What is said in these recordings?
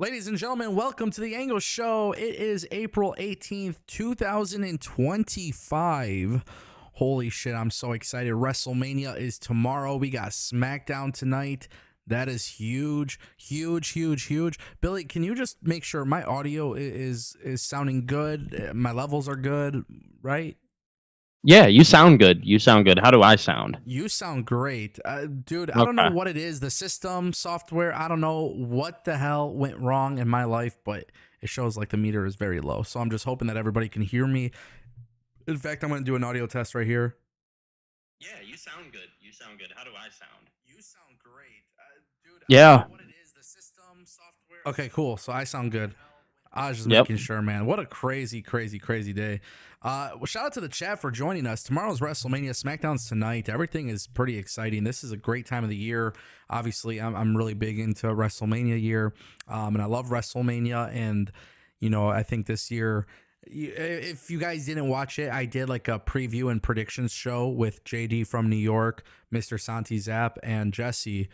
Ladies and gentlemen, welcome to the Ango Show. It is April 18th, 2025. Holy shit, I'm so excited. WrestleMania is tomorrow. We got Smackdown tonight. That is huge, huge, huge, huge. Billy, can you just make sure my audio is sounding good? My levels are good, right? Yeah, you sound good. You sound good. How do I sound? You sound great. Dude, I don't know Okay. what it is. The system, software, I don't know what the hell went wrong in my life, but it shows like the meter is very low. So I'm just hoping that everybody can hear me. In fact, I'm going to do an audio test right here. Yeah, you sound good. You sound good. How do I sound? You sound great. Dude, I Yeah. don't know what it is. The system, software. Okay, cool. So I sound good. I was just Yep. making sure, man. What a crazy, crazy, crazy day. Well, shout out to the chat for joining us. Tomorrow's WrestleMania. SmackDown's tonight. Everything is pretty exciting. This is a great time of the year. Obviously, I'm really big into WrestleMania year, and I love WrestleMania. And, you know, I think this year, if you guys didn't watch it, I did like a preview and predictions show with JD from New York, Mr. Santi Zap, and Jesse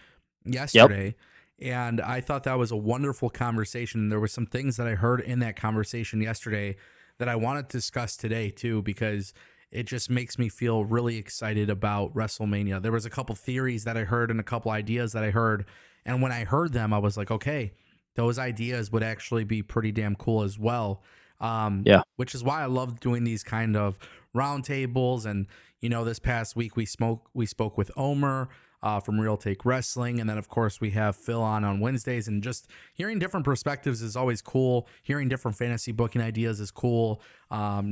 yesterday. And I thought that was a wonderful conversation. There were some things that I heard in that conversation yesterday that I wanted to discuss today too, because it just makes me feel really excited about WrestleMania. There was a couple theories that I heard and a couple ideas that I heard. And when I heard them, I was like, okay, those ideas would actually be pretty damn cool as well. Yeah. Which is why I love doing these kind of roundtables. And, you know, this past week we spoke with Omer, from Real Take Wrestling. And then, of course, we have Phil on Wednesdays. And just hearing different perspectives is always cool. Hearing different fantasy booking ideas is cool.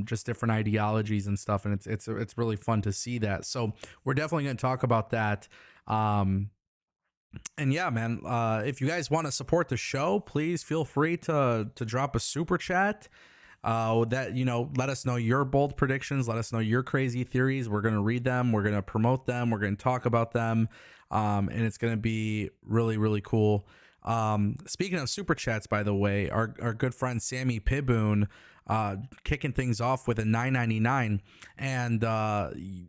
Just different ideologies and stuff. And it's really fun to see that. So we're definitely going to talk about that. And yeah, man, if you guys want to support the show, please feel free to drop a super chat. That, you know, let us know your bold predictions. Let us know your crazy theories. We're going to read them. We're going to promote them. We're going to talk about them. And it's going to be really, really cool. Speaking of super chats, by the way, our good friend Sammy Piboon, kicking things off with a $9.99. And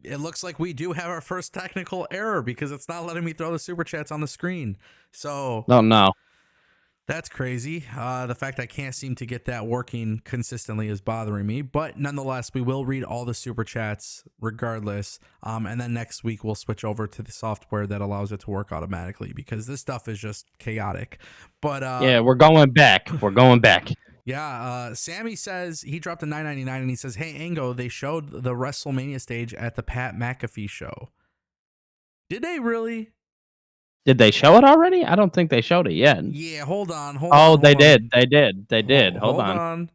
it looks like we do have our first technical error because it's not letting me throw the super chats on the screen. So Oh no. that's crazy. The fact I can't seem to get that working consistently is bothering me. But nonetheless, we will read all the super chats regardless. And then next week, we'll switch over to the software that allows it to work automatically because this stuff is just chaotic. But Yeah, we're going back. We're going back. yeah, Sammy says he dropped a $9.99 and he says, "Hey, Ango, they showed the WrestleMania stage at the Pat McAfee show. Did they really?" Did they show it already? I don't think they showed it yet. Yeah, hold on. Oh, they did. They did. They did. Hold Hold on. on.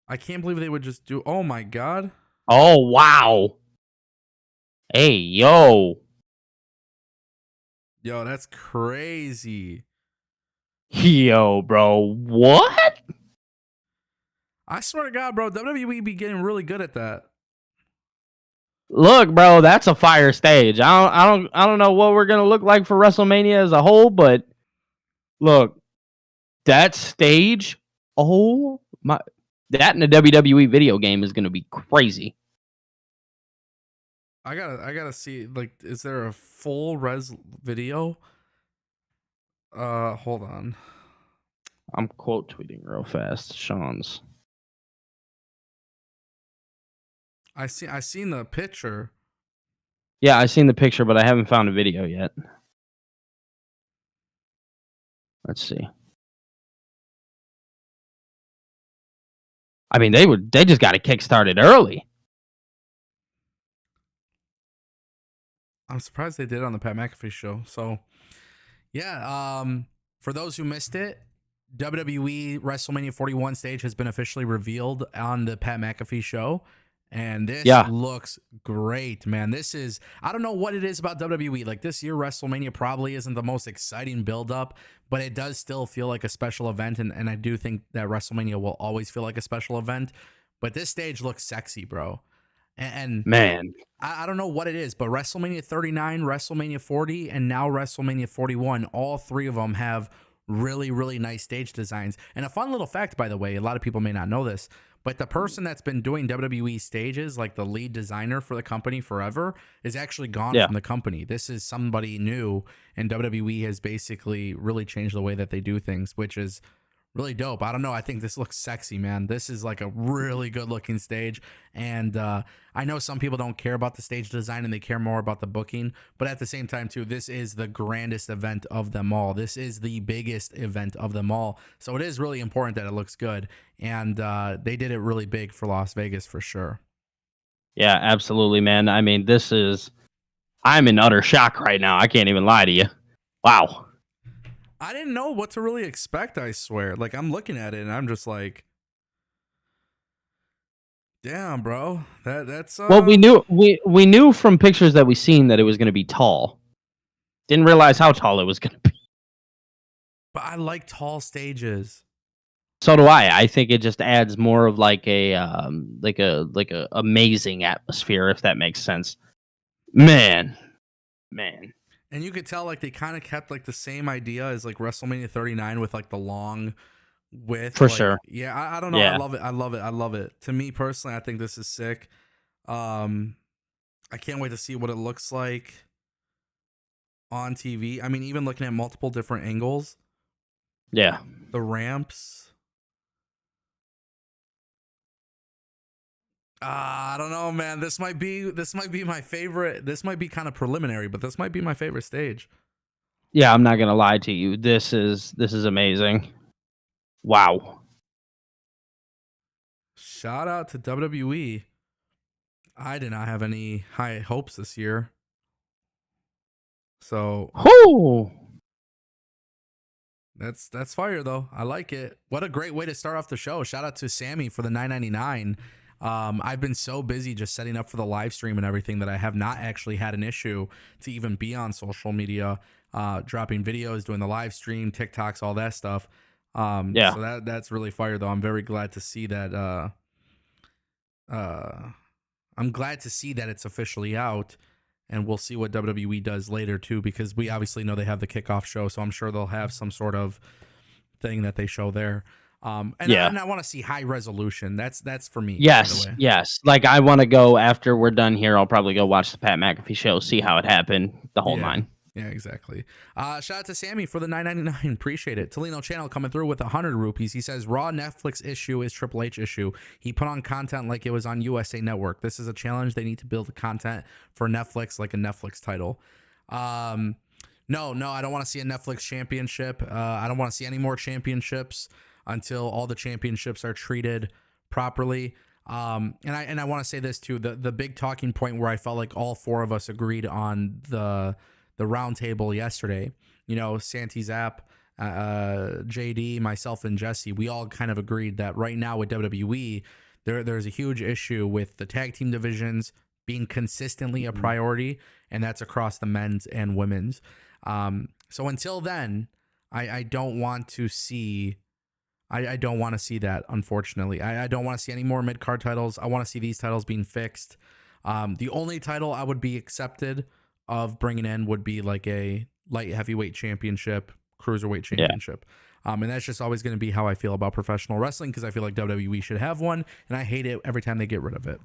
I can't believe they would just do. Oh my god. Oh wow. Hey yo. Yo, that's crazy. Yo, bro. What? I swear to God, bro, WWE be getting really good at that. Look, bro, that's a fire stage. I don't know what we're gonna look like for WrestleMania as a whole, but look, that stage, oh my, that in a WWE video game is gonna be crazy. I gotta see. Like, is there a full res video? Hold on. I'm quote tweeting real fast, Sean's. I seen the picture. Yeah, I seen the picture, but I haven't found a video yet. Let's see. I mean, they just got to kickstart it early. I'm surprised they did it on the Pat McAfee show. So, yeah. For those who missed it, WWE WrestleMania 41 stage has been officially revealed on the Pat McAfee show. And this looks great, man. This is, I don't know what it is about WWE. Like this year, WrestleMania probably isn't the most exciting build-up, but it does still feel like a special event. And I do think that WrestleMania will always feel like a special event. But this stage looks sexy, bro. And Man, I don't know what it is, but WrestleMania 39, WrestleMania 40, and now WrestleMania 41, all three of them have really, really nice stage designs. And a fun little fact, by the way, a lot of people may not know this, but the person that's been doing WWE stages, like the lead designer for the company forever, is actually gone Yeah. from the company. This is somebody new, and WWE has basically really changed the way that they do things, which is really dope. I don't know. I think this looks sexy, man. This is like a really good looking stage. And I know some people don't care about the stage design and they care more about the booking. But at the same time, too, this is the grandest event of them all. This is the biggest event of them all. So it is really important that it looks good. And they did it really big for Las Vegas for sure. Yeah, absolutely, man. I mean, I'm in utter shock right now. I can't even lie to you. Wow. I didn't know what to really expect, I swear. Like, I'm looking at it and I'm just like, damn, bro. That's Well, we knew from pictures that we seen that it was going to be tall. Didn't realize how tall it was going to be. but I like tall stages. So do I. I think it just adds more of like a amazing atmosphere, if that makes sense. Man. And you could tell like they kind of kept like the same idea as like WrestleMania 39 with like the long width. For like, sure. Yeah, I don't know. Yeah. I love it. I love it. I love it. To me personally, I think this is sick. I can't wait to see what it looks like on TV. I mean, even looking at multiple different angles, Yeah. the ramps. I don't know, man. This might be my favorite. This might be kind of preliminary, but this might be my favorite stage. Yeah, I'm not going to lie to you. This is amazing. Wow. Shout out to WWE. I did not have any high hopes this year. So Whoo! that's fire though. I like it. What a great way to start off the show. Shout out to Sammy for the $9.99. I've been so busy just setting up for the live stream and everything that I have not actually had an issue to even be on social media, dropping videos, doing the live stream, TikToks, all that stuff. Yeah. So that's really fire though. I'm very glad to see that. I'm glad to see that it's officially out, and we'll see what WWE does later too, because we obviously know they have the kickoff show, so I'm sure they'll have some sort of thing that they show there. And I want to see high resolution. That's for me. Yes, yes. Like I want to go after we're done here. I'll probably go watch the Pat McAfee show, see how it happened, the whole nine. Yeah, exactly. Shout out to Sammy for the $9.99. Appreciate it. Tolino Channel coming through with 100 rupees. He says Raw Netflix issue is Triple H issue. He put on content like it was on USA Network. This is a challenge. They need to build the content for Netflix like a Netflix title. No, I don't want to see a Netflix championship. I don't want to see any more championships until all the championships are treated properly. And I want to say this too. The big talking point where I felt like all four of us agreed on the round table yesterday, you know, Santi Zap, JD, myself, and Jesse, we all kind of agreed that right now with WWE, there's a huge issue with the tag team divisions being consistently a priority, and that's across the men's and women's. So until then, I don't want to see. I don't want to see that, unfortunately. I don't want to see any more mid-card titles. I want to see these titles being fixed. The only title I would be accepted of bringing in would be like a light heavyweight championship, cruiserweight championship. And that's just always going to be how I feel about professional wrestling, because I feel like WWE should have one, and I hate it every time they get rid of it.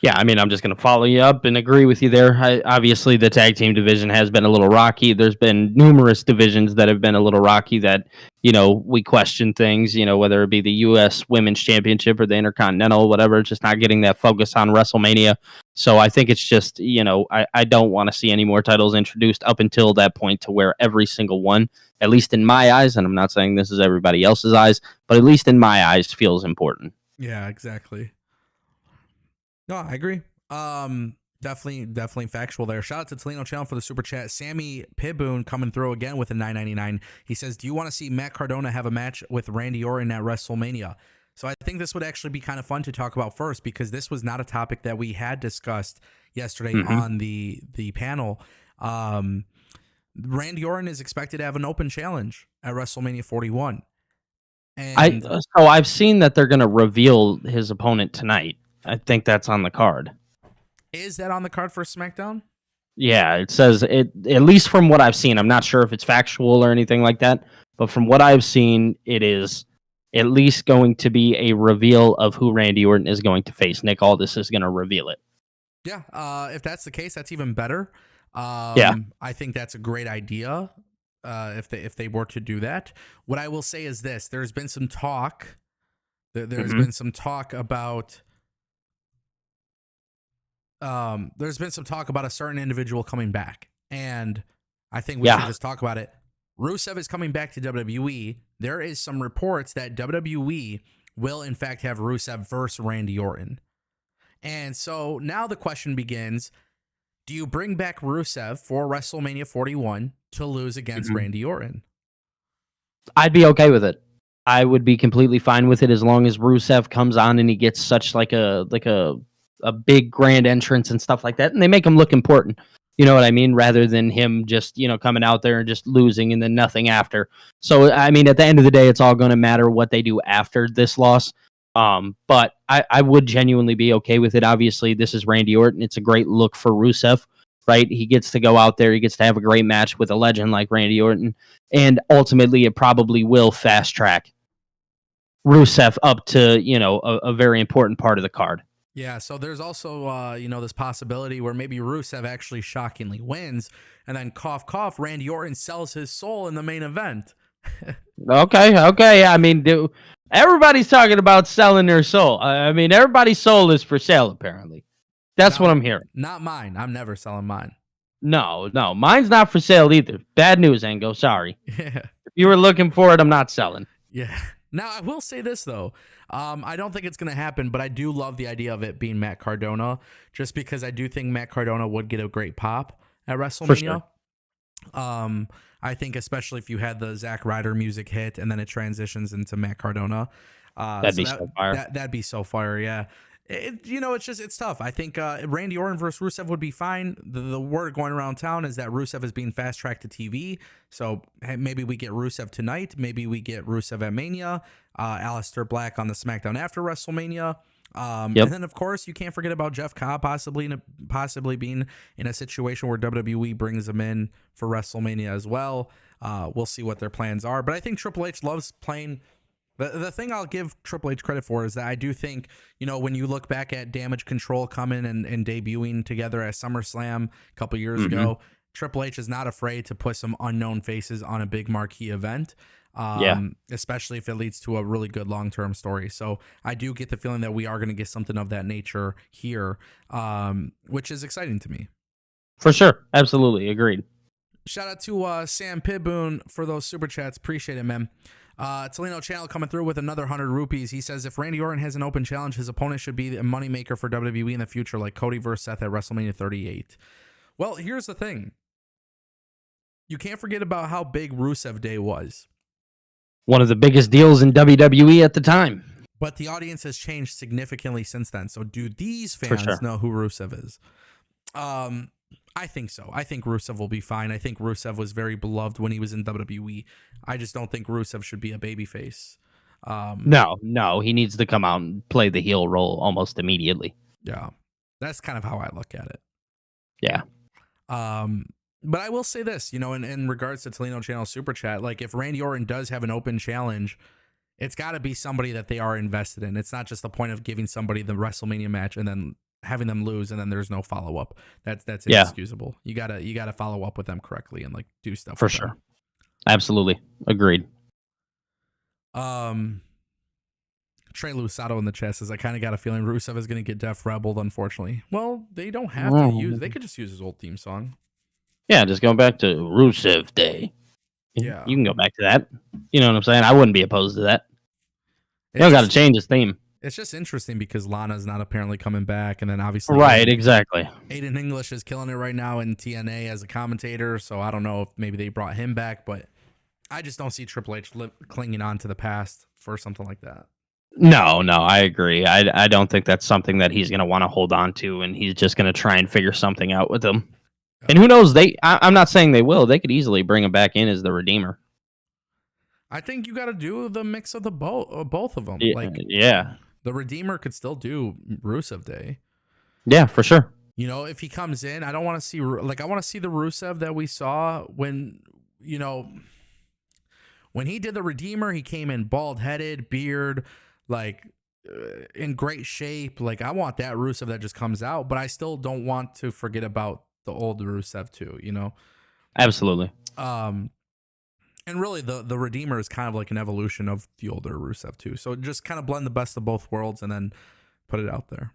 Yeah, I mean, I'm just going to follow you up and agree with you there. Obviously, the tag team division has been a little rocky. There's been numerous divisions that have been a little rocky that, you know, we question things, you know, whether it be the U.S. Women's Championship or the Intercontinental, whatever, just not getting that focus on WrestleMania. So I think it's just, you know, I don't want to see any more titles introduced up until that point to where every single one, at least in my eyes, and I'm not saying this is everybody else's eyes, but at least in my eyes, feels important. Yeah, exactly. No, I agree. Definitely factual there. Shout out to Tolino Channel for the super chat. Sammy Piboon coming through again with a $9.99. He says, do you want to see Matt Cardona have a match with Randy Orton at WrestleMania? So I think this would actually be kind of fun to talk about first, because this was not a topic that we had discussed yesterday on the panel. Randy Orton is expected to have an open challenge at WrestleMania 41. And so I've seen that they're going to reveal his opponent tonight. I think that's on the card. Is that on the card for SmackDown? Yeah, it says it, at least from what I've seen. I'm not sure if it's factual or anything like that, but from what I've seen, it is at least going to be a reveal of who Randy Orton is going to face. Nick Aldis is going to reveal it. Yeah, if that's the case, that's even better. Yeah. I think that's a great idea. If they were to do that, what I will say is this: there's been some talk. There's Hmm. been some talk about. There's been some talk about a certain individual coming back, and I think we should Yeah. just talk about it. Rusev is coming back to WWE. There is some reports that WWE will, in fact, have Rusev versus Randy Orton. And so now the question begins: do you bring back Rusev for WrestleMania 41 to lose against Hmm. Randy Orton? I'd be okay with it. I would be completely fine with it as long as Rusev comes on and he gets such like a big grand entrance and stuff like that, and they make him look important. You know what I mean? Rather than him just coming out there and just losing and then nothing after. So I mean, at the end of the day, it's all going to matter what they do after this loss. But I would genuinely be okay with it. Obviously, this is Randy Orton. It's a great look for Rusev, right? He gets to go out there. He gets to have a great match with a legend like Randy Orton. And ultimately, it probably will fast track Rusev up to, a very important part of the card. Yeah, so there's also this possibility where maybe Rusev actually shockingly wins, and then cough cough, Randy Orton sells his soul in the main event. Okay. I mean, everybody's talking about selling their soul. I mean, everybody's soul is for sale, apparently. That's what Now, I'm hearing. not mine. I'm never selling mine. No, mine's not for sale either. Bad news, Ango. Sorry. Yeah. If you were looking for it, I'm not selling. Yeah. Now I will say this though, I don't think it's going to happen, but I do love the idea of it being Matt Cardona, just because I do think Matt Cardona would get a great pop at For sure. WrestleMania. I think especially if you had the Zack Ryder music hit and then it transitions into Matt Cardona, That'd so be so fire. that'd be so fire. Yeah. It's tough. I think Randy Orton versus Rusev would be fine. The word going around town is that Rusev is being fast tracked to TV. So hey, maybe we get Rusev tonight. Maybe we get Rusev at Mania. Aleister Black on the SmackDown after WrestleMania. Yep. And then of course you can't forget about Jeff Cobb possibly being in a situation where WWE brings him in for WrestleMania as well. We'll see what their plans are, but I think Triple H loves playing. The thing I'll give Triple H credit for is that I do think, when you look back at Damage Control coming and debuting together at SummerSlam a couple years ago, Triple H is not afraid to put some unknown faces on a big marquee event, Yeah. especially if it leads to a really good long-term story. So I do get the feeling that we are going to get something of that nature here, which is exciting to me. For sure. Absolutely. Agreed. Shout out to Sam Pibboon for those super chats. Appreciate it, man. Tolino Channel coming through with another 100 rupees. He says if Randy Orton has an open challenge, his opponent should be a moneymaker for WWE in the future, like Cody versus Seth at WrestleMania 38. Well, here's the thing. You can't forget about how big Rusev Day was. One of the biggest deals in WWE at the time. But the audience has changed significantly since then. So do these For fans sure. know who Rusev is? I think so. I think Rusev will be fine. I think Rusev was very beloved when he was in WWE. I just don't think Rusev should be a babyface. No, he needs to come out and play the heel role almost immediately. Yeah, that's kind of how I look at it. Yeah. But I will say this, in regards to Tolino Channel Super Chat, like if Randy Orton does have an open challenge, it's got to be somebody that they are invested in. It's not just the point of giving somebody the WrestleMania match and then having them lose and then there's no follow up. That's inexcusable. You gotta follow up with them correctly and like do stuff For with sure. them. Absolutely. Agreed. Trey Lusato in the chat says, I kind of got a feeling Rusev is going to get Def Rebelled, unfortunately. Well, they don't have to use, they could just use his old theme song. Yeah, just going back to Rusev Day. Yeah. You can go back to that. You know what I'm saying? I wouldn't be opposed to that. You It's don't got to just, change his theme. it's just interesting because Lana's not apparently coming back. And then obviously, Right, exactly. Aiden English is killing it right now in TNA as a commentator. So I don't know if maybe they brought him back, but I just don't see Triple H clinging on to the past for something like that. No, I agree. I don't think that's something that he's going to want to hold on to, and he's just going to try and figure something out with them. And who knows? I'm not saying they will. They could easily bring him back in as the Redeemer. I think you got to do the mix of the both of them. Yeah, Like, yeah, the Redeemer could still do Rusev Day. yeah, for sure. You know, if he comes in, I don't want to see like I want to see the Rusev that we saw when, you know, when he did the Redeemer. He came in bald headed, beard, like in great shape. Like I want that Rusev that just comes out, but I still don't want to forget about the old Rusev too. You know, Absolutely. and really the Redeemer is kind of like an evolution of the older Rusev too. So just kind of blend the best of both worlds and then put it out there.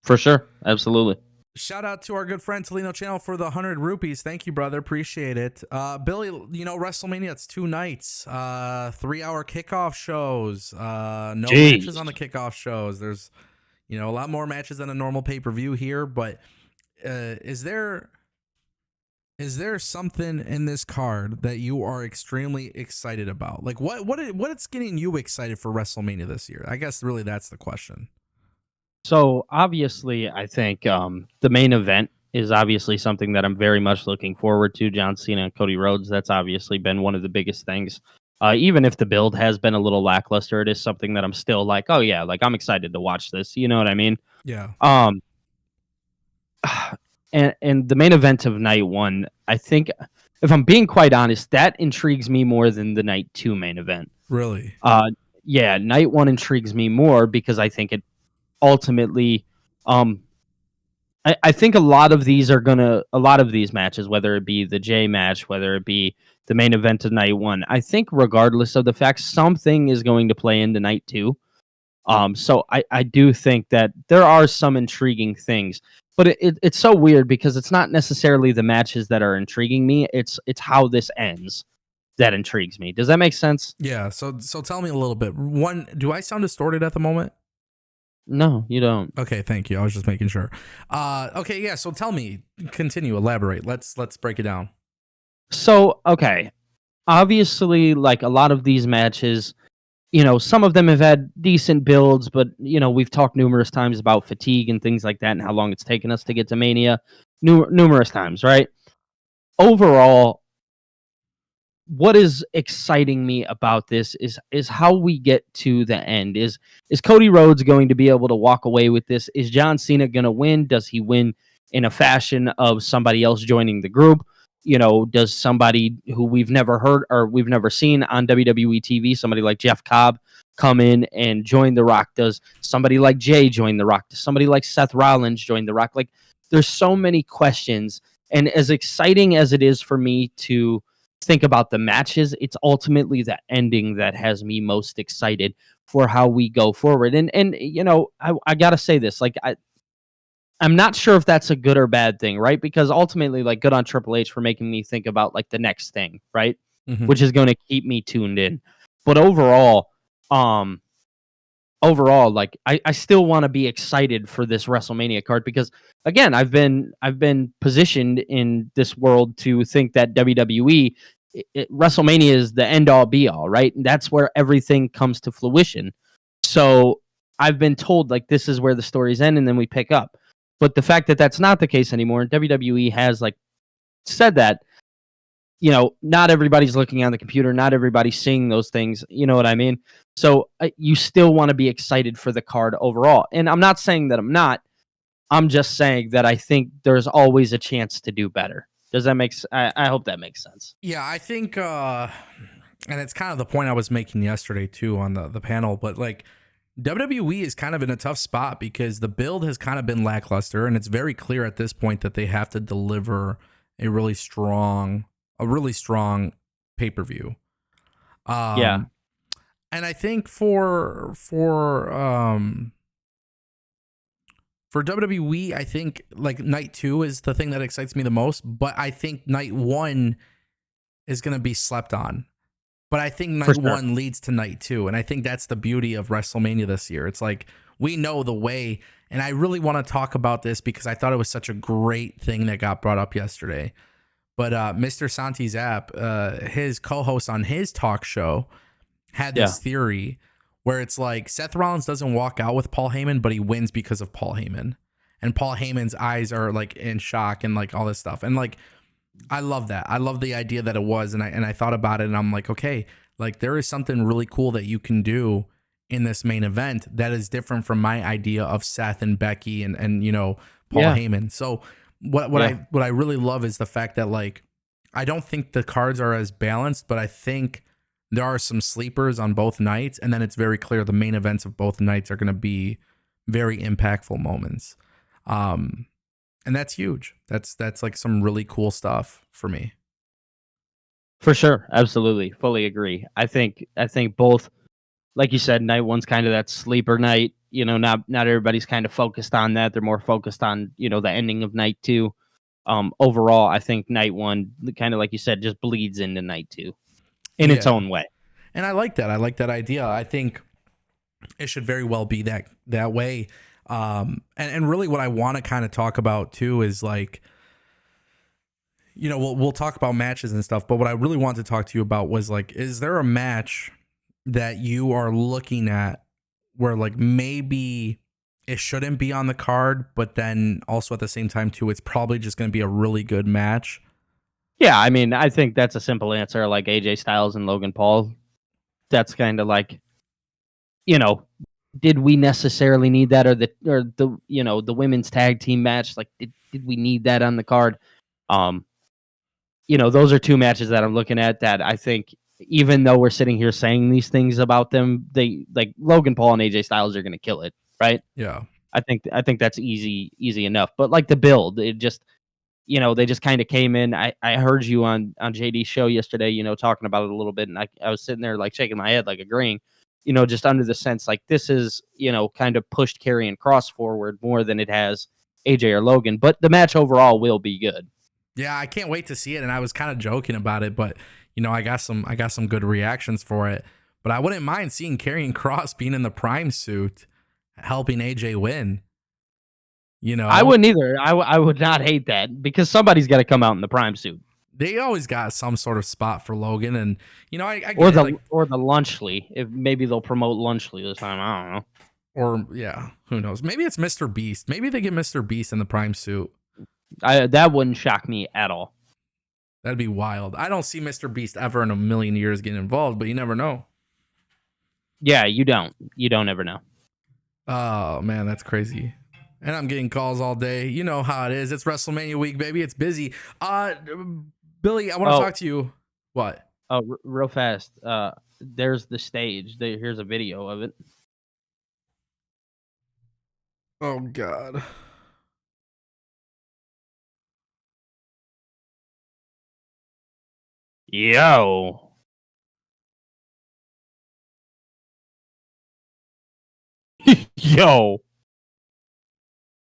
For sure. Absolutely. Shout out to our good friend Tolino Channel for the 100 rupees. Thank you, brother. Appreciate it. Billy, you know, WrestleMania, it's 2 nights, 3-hour kickoff shows, no matches on the kickoff shows. There's, you know, a lot more matches than a normal pay-per-view here, but is there something in this card that you are extremely excited about? Like what it's getting you excited for WrestleMania this year? I guess really that's the question. So obviously, I think the main event is obviously something that I'm very much looking forward to. John Cena and Cody Rhodes. That's obviously been one of the biggest things. Even if the build has been a little lackluster, it is something that I'm still like, oh yeah, like I'm excited to watch this. You know what I mean? Yeah. And the main event of night one, I think, if I'm being quite honest, that intrigues me more than the night 2 main event. Really? Yeah, night 1 intrigues me more because I think it ultimately, I think a lot of these matches, whether it be the J match, whether it be the main event of night 1, I think regardless of the fact, something is going to play into night 2. So I do think that there are some intriguing things, but it's so weird because it's not necessarily the matches that are intriguing me. It's how this ends that intrigues me. Does that make sense? Yeah. So tell me a little bit. One, do I sound distorted at the moment? No, you don't. Okay, thank you. I was just making sure. Okay, yeah. So tell me, continue, elaborate. Let's break it down. So, okay, obviously, like a lot of these matches, you know, some of them have had decent builds, but you know, we've talked numerous times about fatigue and things like that, and how long it's taken us to get to Mania, numerous times, right? Overall, what is exciting me about this is how we get to the end. Is Cody Rhodes going to be able to walk away with this? Is John Cena going to win? Does he win in a fashion of somebody else joining the group? You know, does somebody who we've never heard or we've never seen on WWE TV, somebody like Jeff Cobb, come in and join The Rock? Does somebody like Jay join The Rock? Does somebody like Seth Rollins join The Rock? Like, there's so many questions. And as exciting as it is for me to think about the matches, it's ultimately the ending that has me most excited for how we go forward. And you know, I gotta say this, like I'm not sure if that's a good or bad thing, right? Because ultimately, like, good on Triple H for making me think about like the next thing, right? Mm-hmm. Which is going to keep me tuned in. But overall, like I still want to be excited for this WrestleMania card because again, I've been positioned in this world to think that WWE WrestleMania is the end all be all, right? And that's where everything comes to fruition. So I've been told like this is where the stories end and then we pick up. But the fact that that's not the case anymore, and WWE has like said that, you know, not everybody's looking on the computer, not everybody's seeing those things. You know what I mean? So you still want to be excited for the card overall. And I'm not saying that I'm not. I'm just saying that I think there's always a chance to do better. Does that make sense? I hope that makes sense. Yeah, I think, and it's kind of the point I was making yesterday too on the panel, but like WWE is kind of in a tough spot because the build has kind of been lackluster, and it's very clear at this point that they have to deliver a really strong pay-per-view. Yeah. And I think for WWE, I think like night 2 is the thing that excites me the most, but I think night 1 is going to be slept on. But I think night 1 leads to night 2, and I think that's the beauty of WrestleMania this year. It's like we know the way, and I really want to talk about this because I thought it was such a great thing that got brought up yesterday. But Mr. Santi Zapp, his co-host on his talk show, had this theory where it's like Seth Rollins doesn't walk out with Paul Heyman, but he wins because of Paul Heyman. And Paul Heyman's eyes are like in shock and like all this stuff. And like, I love that. I love the idea that it was. And I thought about it and I'm like, okay, like there is something really cool that you can do in this main event that is different from my idea of Seth and Becky and you know, Paul Yeah. Heyman. So what I really love is the fact that, like, I don't think the cards are as balanced, but I think there are some sleepers on both nights, and then it's very clear the main events of both nights are going to be very impactful moments. And that's huge. That's like some really cool stuff for me. For sure. Absolutely. Fully agree. I think both, like you said, night one's kind of that sleeper night. You know, not everybody's kind of focused on that. They're more focused on, you know, the ending of night two. Overall, I think night one, kind of like you said, just bleeds into night two in its Yeah. own way. And I like that. I like that idea. I think it should very well be that way. And really what I want to kind of talk about too is, like, you know, we'll talk about matches and stuff, but what I really wanted to talk to you about was, like, is there a match that you are looking at where, like, maybe it shouldn't be on the card, but then also at the same time too, it's probably just going to be a really good match? Yeah, I mean, I think that's a simple answer. Like AJ Styles and Logan Paul. That's kind of like, you know, did we necessarily need that, or the you know, the women's tag team match? Like, did we need that on the card? You know, those are two matches that I'm looking at that I think, even though we're sitting here saying these things about them, they, like, Logan Paul and AJ Styles are going to kill it, right? Yeah. I think that's easy enough. But like the build, it just, you know, they just kind of came in. I heard you on JD's show yesterday, you know, talking about it a little bit, and I was sitting there like shaking my head, like agreeing, you know, just under the sense like this is, you know, kind of pushed Karrion Kross forward more than it has AJ or Logan. But the match overall will be good. Yeah, I can't wait to see it. And I was kind of joking about it, but, you know, I got some good reactions for it. But I wouldn't mind seeing Karrion Kross being in the Prime suit, helping AJ win. You know, I wouldn't either. I would not hate that, because somebody's got to come out in the Prime suit, they always got some sort of spot for Logan, and, you know, I get or it, like, the Lunchley. If maybe they'll promote Lunchley this time, I don't know. or yeah, who knows? Maybe it's Mr. Beast. Maybe they get Mr. Beast in the Prime suit. That wouldn't shock me at all. That'd be wild. I don't see Mr. Beast ever in a million years getting involved, but you never know. Yeah, you don't ever know. Oh man, that's crazy. And I'm getting calls all day. You know how it is. It's WrestleMania week, baby. It's busy. Billy, I want to talk to you. What? Oh, real fast. There's the stage. Here's a video of it. Oh God. Yo. Yo.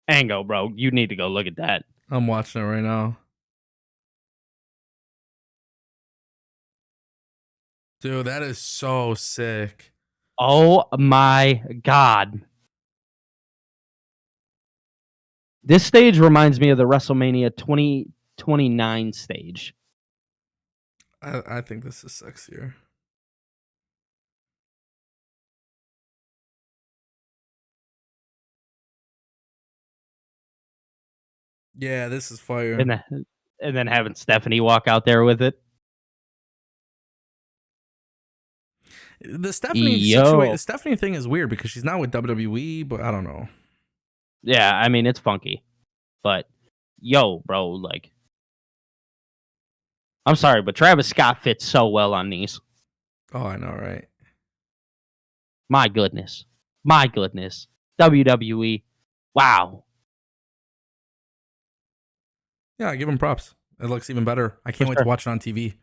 Ango, bro. You need to go look at that. I'm watching it right now. Dude, that is so sick. Oh my God. This stage reminds me of the WrestleMania 2029 stage. I think this is sexier. Yeah, this is fire. And then having Stephanie walk out there with it. The Stephanie thing is weird because she's not with WWE, but I don't know. Yeah, I mean, it's funky. But yo, bro, like, I'm sorry, but Travis Scott fits so well on these. Oh, I know, right? My goodness. WWE. Wow. Yeah, I give him props. It looks even better. I can't wait to watch it on TV.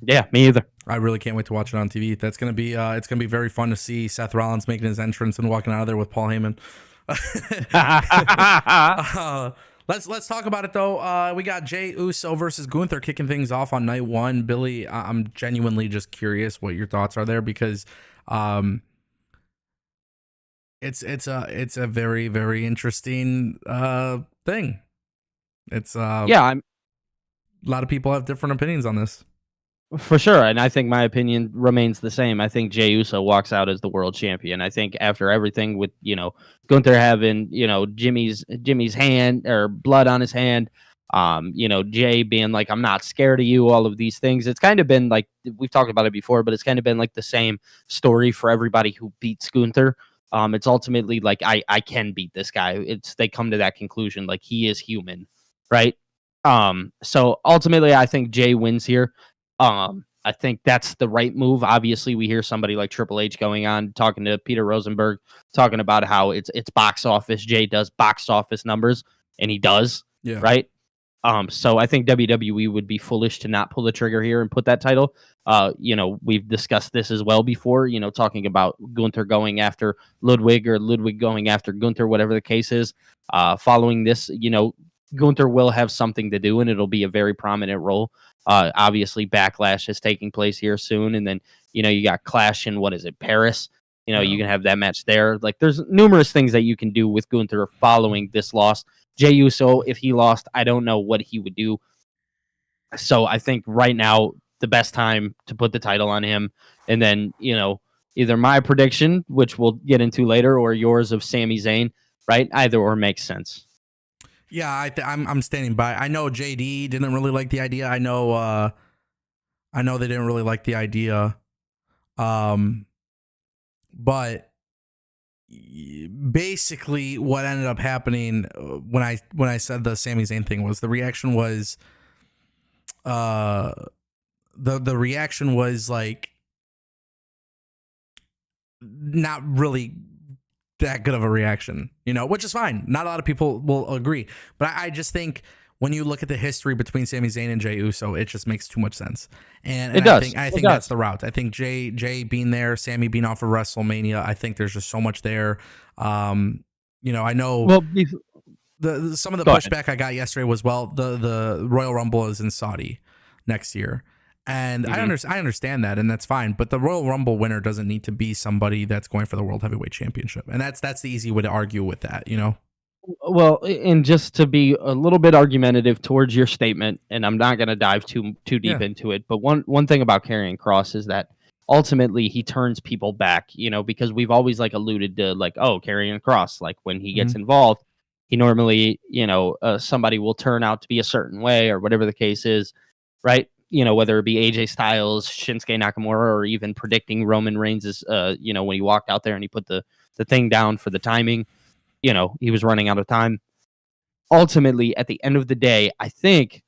Yeah, me either. I really can't wait to watch it on TV. That's gonna be it's gonna be very fun to see Seth Rollins making his entrance and walking out of there with Paul Heyman. Let's talk about it though. We got Jey Uso versus Gunther kicking things off on night one. Billy, I'm genuinely just curious what your thoughts are there, because it's a very, very interesting thing. It's yeah, a lot of people have different opinions on this. For sure, and I think my opinion remains the same. I think Jey Uso walks out as the world champion. I think after everything with, you know, Gunther having, you know, Jimmy's hand or blood on his hand, you know, Jay being like, I'm not scared of you, all of these things. It's kind of been like, we've talked about it before, but it's kind of been like the same story for everybody who beats Gunther. It's ultimately like I can beat this guy. They come to that conclusion like he is human, right? So ultimately, I think Jay wins here. I think that's the right move. Obviously, we hear somebody like Triple H going on talking to Peter Rosenberg, talking about how it's box office. Jay does box office numbers, and he does, Yeah. right? So I think WWE would be foolish to not pull the trigger here and put that title. We've discussed this as well before, talking about Gunther going after Ludwig or Ludwig going after Gunther, whatever the case is. Following this, Gunther will have something to do, and it'll be a very prominent role. Obviously, Backlash is taking place here soon, and then you got Clash in what is it, Paris? You can have that match there. Like, there's numerous things that you can do with Gunther following this loss. Jey Uso, if he lost, I don't know what he would do. So I think right now the best time to put the title on him, and then either my prediction, which we'll get into later, or yours of Sami Zayn. Right, either or makes sense. Yeah, I'm standing by. I know JD didn't really like the idea. I know they didn't really like the idea. But basically what ended up happening when I said the Sami Zayn thing was the reaction was the reaction was like not really that good of a reaction, which is fine. Not a lot of people will agree, but I just think when you look at the history between Sami Zayn and Jey Uso, it just makes too much sense. And it does. I think that's the route. I think Jay being there, Sami being off of WrestleMania, I think there's just so much there. I know some of the pushback I got yesterday was, well, the Royal Rumble is in Saudi next year. And I understand that, and that's fine. But the Royal Rumble winner doesn't need to be somebody that's going for the World Heavyweight Championship, and that's the easy way to argue with that, Well, and just to be a little bit argumentative towards your statement, and I'm not going to dive too deep into it, but one thing about Karrion Kross is that ultimately he turns people back, because we've always alluded to Karrion Kross, like when he gets involved, he normally, somebody will turn out to be a certain way or whatever the case is, right? Whether it be AJ Styles, Shinsuke Nakamura, or even predicting Roman Reigns' when he walked out there and he put the thing down for the timing, he was running out of time. Ultimately, at the end of the day, I think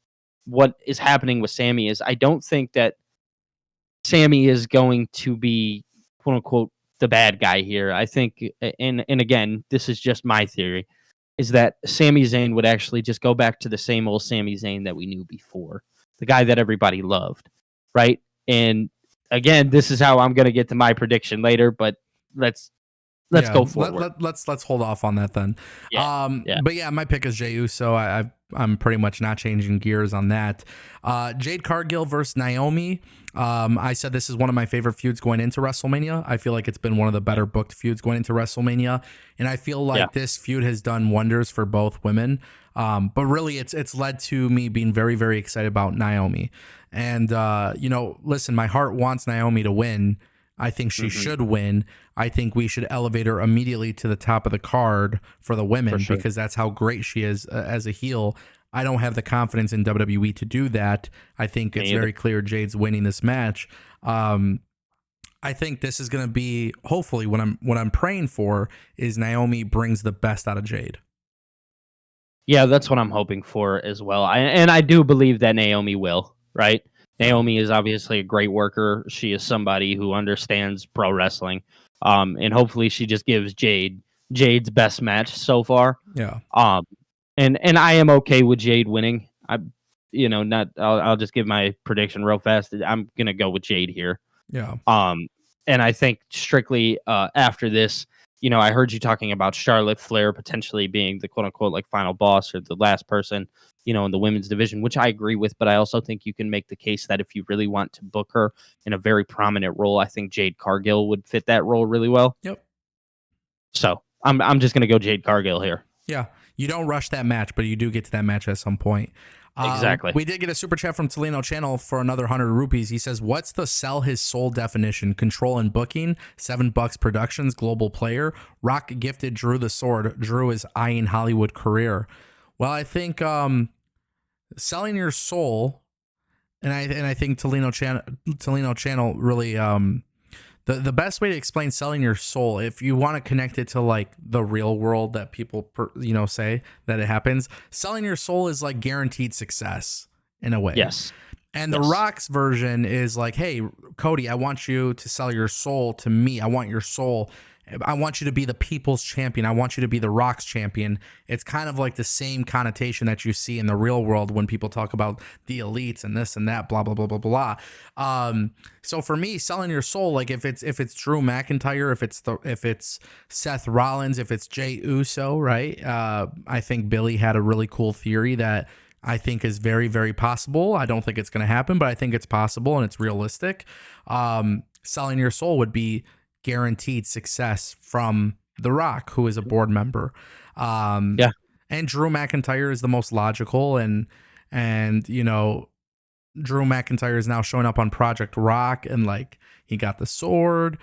what is happening with Sami is I don't think that Sami is going to be, quote unquote, the bad guy here. I think, and again, this is just my theory, is that Sami Zayn would actually just go back to the same old Sami Zayn that we knew before, the guy that everybody loved, right? And again, this is how I'm going to get to my prediction later, but let's go forward. Let's hold off on that then. Yeah. But yeah, my pick is Jey Uso. I'm pretty much not changing gears on that. Jade Cargill versus Naomi. I said this is one of my favorite feuds going into WrestleMania. I feel like it's been one of the better booked feuds going into WrestleMania, and I feel like this feud has done wonders for both women. But really, it's led to me being very, very excited about Naomi. And listen, my heart wants Naomi to win. I think she should win. I think we should elevate her immediately to the top of the card for the women because that's how great she is as a heel. I don't have the confidence in WWE to do that. I think it's very clear Jade's winning this match. I think this is going to be, hopefully, what I'm praying for is Naomi brings the best out of Jade. Yeah, that's what I'm hoping for as well. I do believe that Naomi will, right? Naomi is obviously a great worker. She is somebody who understands pro wrestling. And hopefully she just gives Jade's best match so far. Yeah. And I am okay with Jade winning. I'll just give my prediction real fast. I'm going to go with Jade here. Yeah. And I think strictly after this, I heard you talking about Charlotte Flair potentially being the quote unquote final boss or the last person, in the women's division, which I agree with. But I also think you can make the case that if you really want to book her in a very prominent role, I think Jade Cargill would fit that role really well. Yep. So I'm just going to go Jade Cargill here. Yeah. You don't rush that match, but you do get to that match at some point. Exactly. We did get a super chat from Tolino Channel for another 100 rupees. He says, what's the sell his soul definition? Control and booking, $7 Productions, global player. Rock gifted Drew the sword. Drew is eyeing Hollywood career. Well, I think selling your soul, and I think Tolino Channel really the best way to explain selling your soul, if you want to connect it to like the real world that people say that it happens, selling your soul is like guaranteed success in a way. Yes. And the Rock's version is like, hey, Cody, I want you to sell your soul to me. I want your soul. I want you to be the people's champion. I want you to be the Rock's champion. It's kind of like the same connotation that you see in the real world when people talk about the elites and this and that, blah, blah, blah, blah, blah. So for me, selling your soul, like if it's Drew McIntyre, if it's Seth Rollins, if it's Jey Uso, right? I think Billy had a really cool theory that I think is very, very possible. I don't think it's going to happen, but I think it's possible and it's realistic. Selling your soul would be guaranteed success from The Rock, who is a board member. And Drew McIntyre is the most logical, and Drew McIntyre is now showing up on Project Rock, and like he got the sword,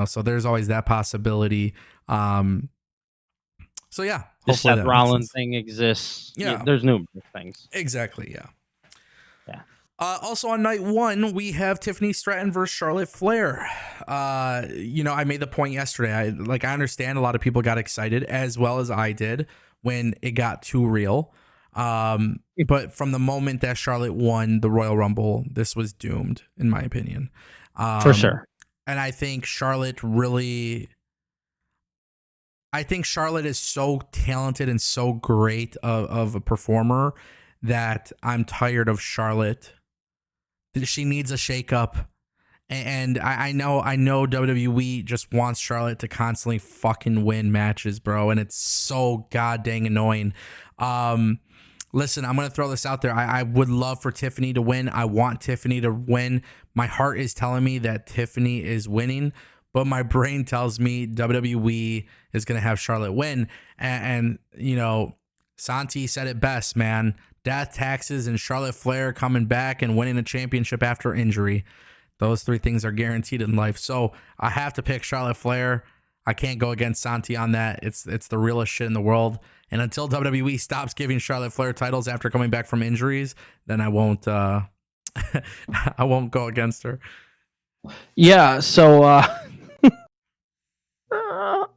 so there's always that possibility. So yeah, the Seth Rollins thing exists. Yeah, there's numerous things. Exactly. Yeah. Yeah. Also on night 1, we have Tiffany Stratton versus Charlotte Flair. I made the point yesterday. I understand a lot of people got excited, as well as I did, when it got too real. But from the moment that Charlotte won the Royal Rumble, this was doomed, in my opinion. For sure. And I think Charlotte is so talented and so great of a performer that I'm tired of Charlotte. She needs a shakeup. And I know WWE just wants Charlotte to constantly fucking win matches, bro. And it's so god dang annoying. Listen, I'm going to throw this out there. I would love for Tiffany to win. I want Tiffany to win. My heart is telling me that Tiffany is winning, but my brain tells me WWE is going to have Charlotte win. And Santi said it best, man. Death, taxes, and Charlotte Flair coming back and winning a championship after injury. Those 3 things are guaranteed in life. So I have to pick Charlotte Flair. I can't go against Santi on that. It's the realest shit in the world. And until WWE stops giving Charlotte Flair titles after coming back from injuries, then I won't I won't go against her. Yeah, so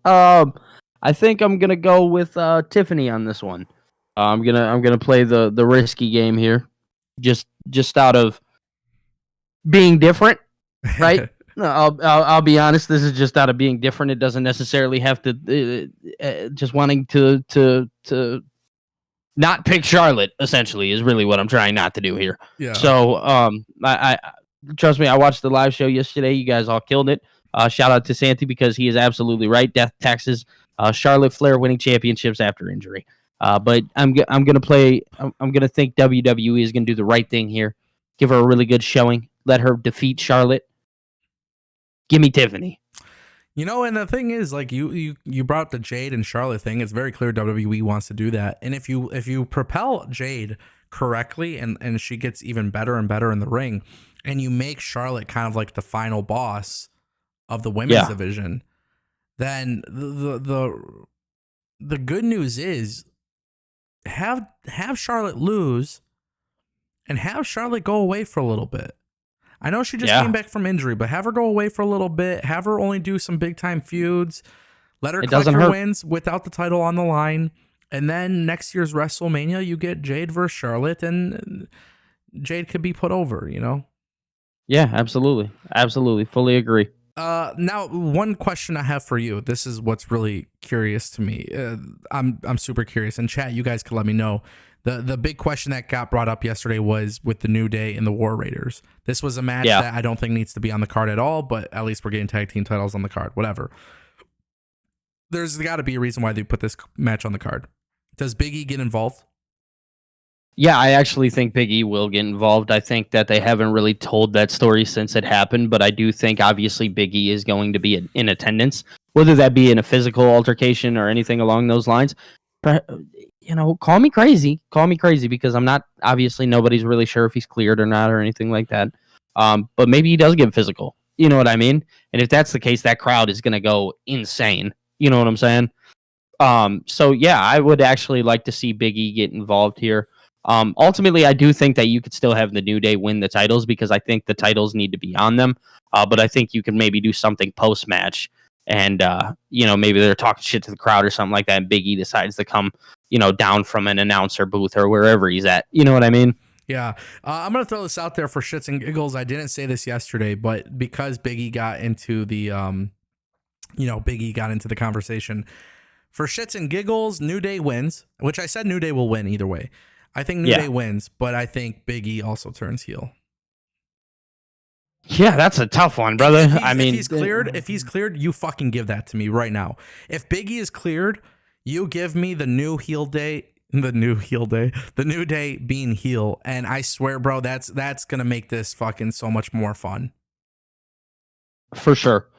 I think I'm gonna go with Tiffany on this one. I'm gonna play the risky game here, just out of being different, right? I'll be honest. This is just out of being different. It doesn't necessarily have to just wanting to not pick Charlotte. Essentially, is really what I'm trying not to do here. Yeah. So I trust me. I watched the live show yesterday. You guys all killed it. Shout out to Santi because he is absolutely right. Death, taxes, Charlotte Flair winning championships after injury. But I'm gonna play. I'm gonna think WWE is gonna do the right thing here. Give her a really good showing. Let her defeat Charlotte. Give me Tiffany. And the thing is, like you brought up the Jade and Charlotte thing. It's very clear WWE wants to do that. And if you propel Jade correctly and she gets even better and better in the ring, and you make Charlotte kind of like the final boss of the women's division, then the good news is have Charlotte lose and have Charlotte go away for a little bit. I know she just came back from injury, but have her go away for a little bit. Have her only do some big time feuds. Let her collect her wins without the title on the line. And then next year's WrestleMania, you get Jade versus Charlotte, and Jade could be put over, Yeah, absolutely. Absolutely. Fully agree. Now, one question I have for you. This is what's really curious to me. I'm super curious. And chat, you guys can let me know. The big question that got brought up yesterday was with the New Day and the War Raiders. This was a match that I don't think needs to be on the card at all, but at least we're getting tag team titles on the card. Whatever. There's got to be a reason why they put this match on the card. Does Big E get involved? Yeah, I actually think Big E will get involved. I think that they haven't really told that story since it happened, but I do think obviously Big E is going to be in attendance, whether that be in a physical altercation or anything along those lines. Call me crazy because I'm not, obviously nobody's really sure if he's cleared or not or anything like that. But maybe he does get physical. You know what I mean? And if that's the case, that crowd is going to go insane. You know what I'm saying? So yeah, I would actually like to see Big E get involved here. Ultimately, I do think that you could still have the New Day win the titles because I think the titles need to be on them. But I think you can maybe do something post match, and maybe they're talking shit to the crowd or something like that. And Big E decides to come, down from an announcer booth or wherever he's at. You know what I mean? Yeah. I'm going to throw this out there for shits and giggles. I didn't say this yesterday, but because Big E got into the, Big E got into the conversation. For shits and giggles, New Day wins, which I said New Day will win either way. I think New Day wins, but I think Big E also turns heel. Yeah, that's a tough one, brother. If he's cleared, you fucking give that to me right now. If Big E is cleared, you give me the New Day being heel, and I swear, bro, that's gonna make this fucking so much more fun. For sure.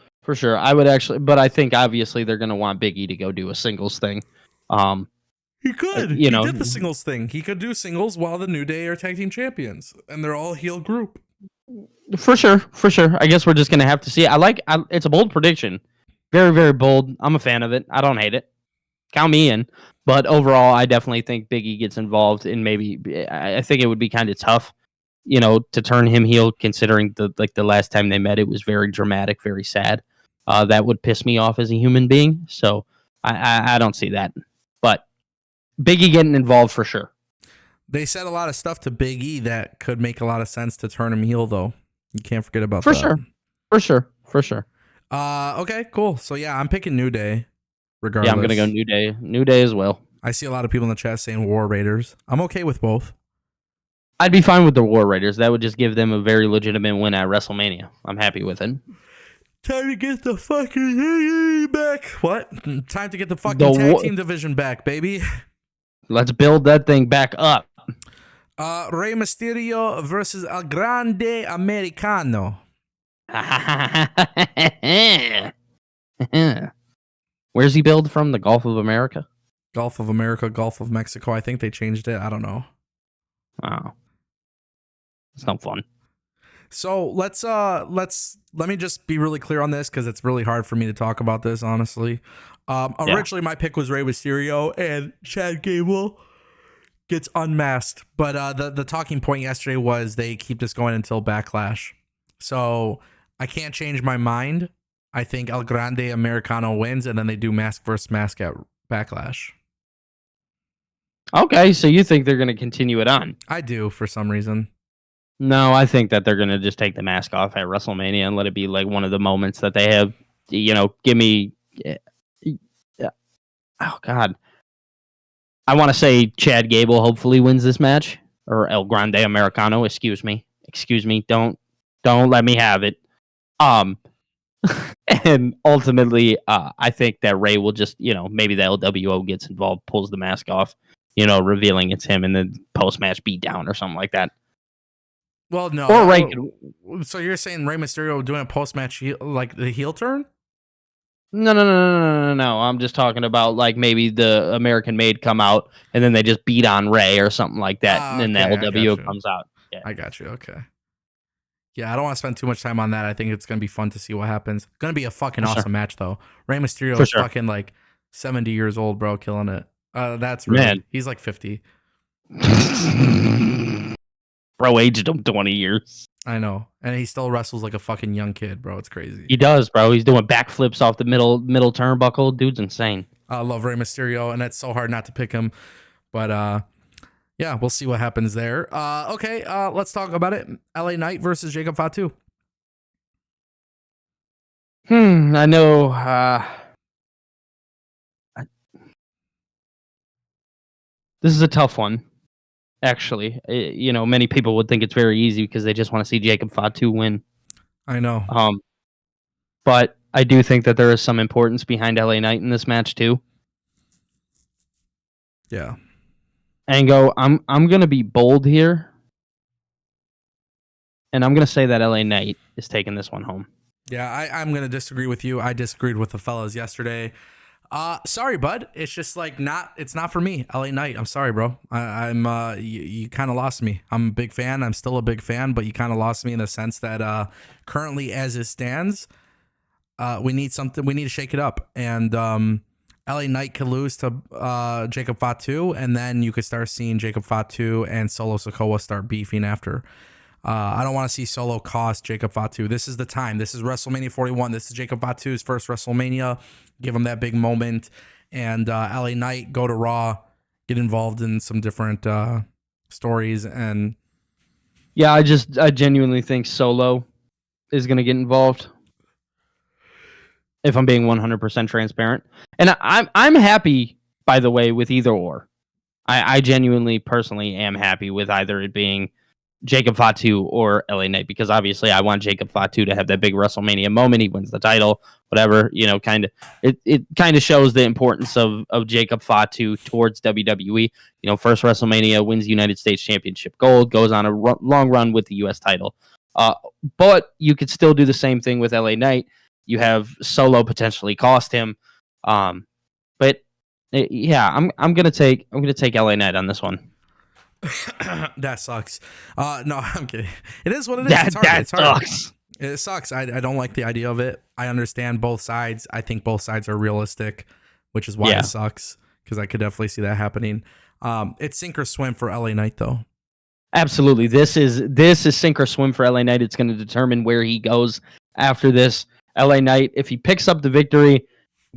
I would actually, but I think obviously they're gonna want Big E to go do a singles thing. He could. He did the singles thing. He could do singles while the New Day are tag team champions, and they're all heel group. For sure. I guess we're just gonna have to see. It's a bold prediction, very, very bold. I'm a fan of it. I don't hate it. Count me in. But overall, I definitely think Big E gets involved, and maybe I think it would be kind of tough, to turn him heel, considering the last time they met, it was very dramatic, very sad. That would piss me off as a human being. So I don't see that. But Big E getting involved for sure. They said a lot of stuff to Big E that could make a lot of sense to turn him heel, though. You can't forget about that. For sure. Okay, cool. So yeah, I'm picking New Day. Regardless. Yeah, I'm gonna go New Day. New Day as well. I see a lot of people in the chat saying War Raiders. I'm okay with both. I'd be fine with the War Raiders. That would just give them a very legitimate win at WrestleMania. I'm happy with it. Time to get the fucking back. What? Time to get the fucking tag team division back, baby. Let's build that thing back up. Rey Mysterio versus El Grande Americano. Where's he billed from? The Gulf of America? Gulf of America, Gulf of Mexico. I think they changed it. I don't know. Wow. It's no fun. So let me just be really clear on this because it's really hard for me to talk about this, honestly. Originally, my pick was Rey Mysterio and Chad Gable gets unmasked. But the talking point yesterday was they keep this going until Backlash. So I can't change my mind. I think El Grande Americano wins, and then they do mask versus mask at Backlash. Okay, so you think they're going to continue it on? I do, for some reason. No, I think that they're going to just take the mask off at WrestleMania and let it be like one of the moments that they have, give me... Oh, God. I want to say Chad Gable hopefully wins this match, or El Grande Americano, excuse me. Don't let me have it. And ultimately, I think that Ray will just, maybe the LWO gets involved, pulls the mask off, revealing it's him, and then post-match beatdown or something like that. Well, no. Or Ray. So you're saying Rey Mysterio doing a post-match like the heel turn? No. I'm just talking about like maybe the American Made come out and then they just beat on Ray or something like that, and then the LWO comes out. Yeah. I got you. Okay. Yeah, I don't want to spend too much time on that. I think it's going to be fun to see what happens. It's going to be a fucking awesome match, though. Rey Mysterio is fucking like 70 years old, bro, killing it. That's really... Man. He's like 50. Bro aged him 20 years. I know. And he still wrestles like a fucking young kid, bro. It's crazy. He does, bro. He's doing backflips off the middle turnbuckle. Dude's insane. I love Rey Mysterio, and it's so hard not to pick him. But, yeah, we'll see what happens there. Okay, let's talk about it. LA Knight versus Jacob Fatu. I know. This is a tough one, actually. Many people would think it's very easy because they just want to see Jacob Fatu win. I know. But I do think that there is some importance behind LA Knight in this match too. Yeah. Ango, I'm gonna be bold here, and I'm gonna say that LA Knight is taking this one home. Yeah, I'm gonna disagree with you. I disagreed with the fellas yesterday. Sorry, bud. It's just like it's not for me. LA Knight. I'm sorry, bro. I'm you kind of lost me. I'm a big fan. I'm still a big fan, but you kind of lost me in the sense that currently as it stands, we need something. We need to shake it up. And LA Knight could lose to Jacob Fatu, and then you could start seeing Jacob Fatu and Solo Sikoa start beefing after. I don't want to see Solo cost Jacob Fatu. This is the time. This is WrestleMania 41. This is Jacob Fatu's first WrestleMania. Give him that big moment. And LA Knight, go to Raw, get involved in some different stories. And yeah, I genuinely think Solo is going to get involved. If I'm being 100% transparent. And I'm happy, by the way, with either or. I genuinely, personally am happy with either it being Jacob Fatu or LA Knight, because obviously I want Jacob Fatu to have that big WrestleMania moment. He wins the title, whatever, kind of. It kind of shows the importance of Jacob Fatu towards WWE. First WrestleMania, wins United States Championship gold, goes on a long run with the U.S. title. But you could still do the same thing with LA Knight. You have Solo potentially cost him, but yeah, I'm gonna take LA Knight on this one. That sucks. No, I'm kidding. It is what it is. It's hard. That sucks. It sucks. I don't like the idea of it. I understand both sides. I think both sides are realistic, which is why it sucks, because I could definitely see that happening. It's sink or swim for LA Knight, though. Absolutely, this is sink or swim for LA Knight. It's going to determine where he goes after this. LA Knight, if he picks up the victory,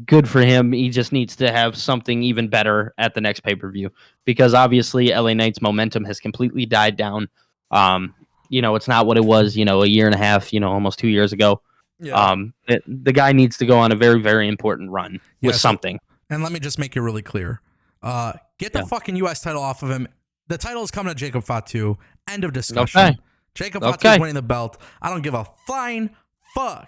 good for him. He just needs to have something even better at the next pay-per-view, because obviously LA Knight's momentum has completely died down. It's not what it was, a year and a half, almost 2 years ago. Yeah. The guy needs to go on a very, very important run with something. And let me just make it really clear. Get the fucking U.S. title off of him. The title is coming to Jacob Fatu. End of discussion. Okay. Jacob Fatu is winning the belt. I don't give a flying fuck.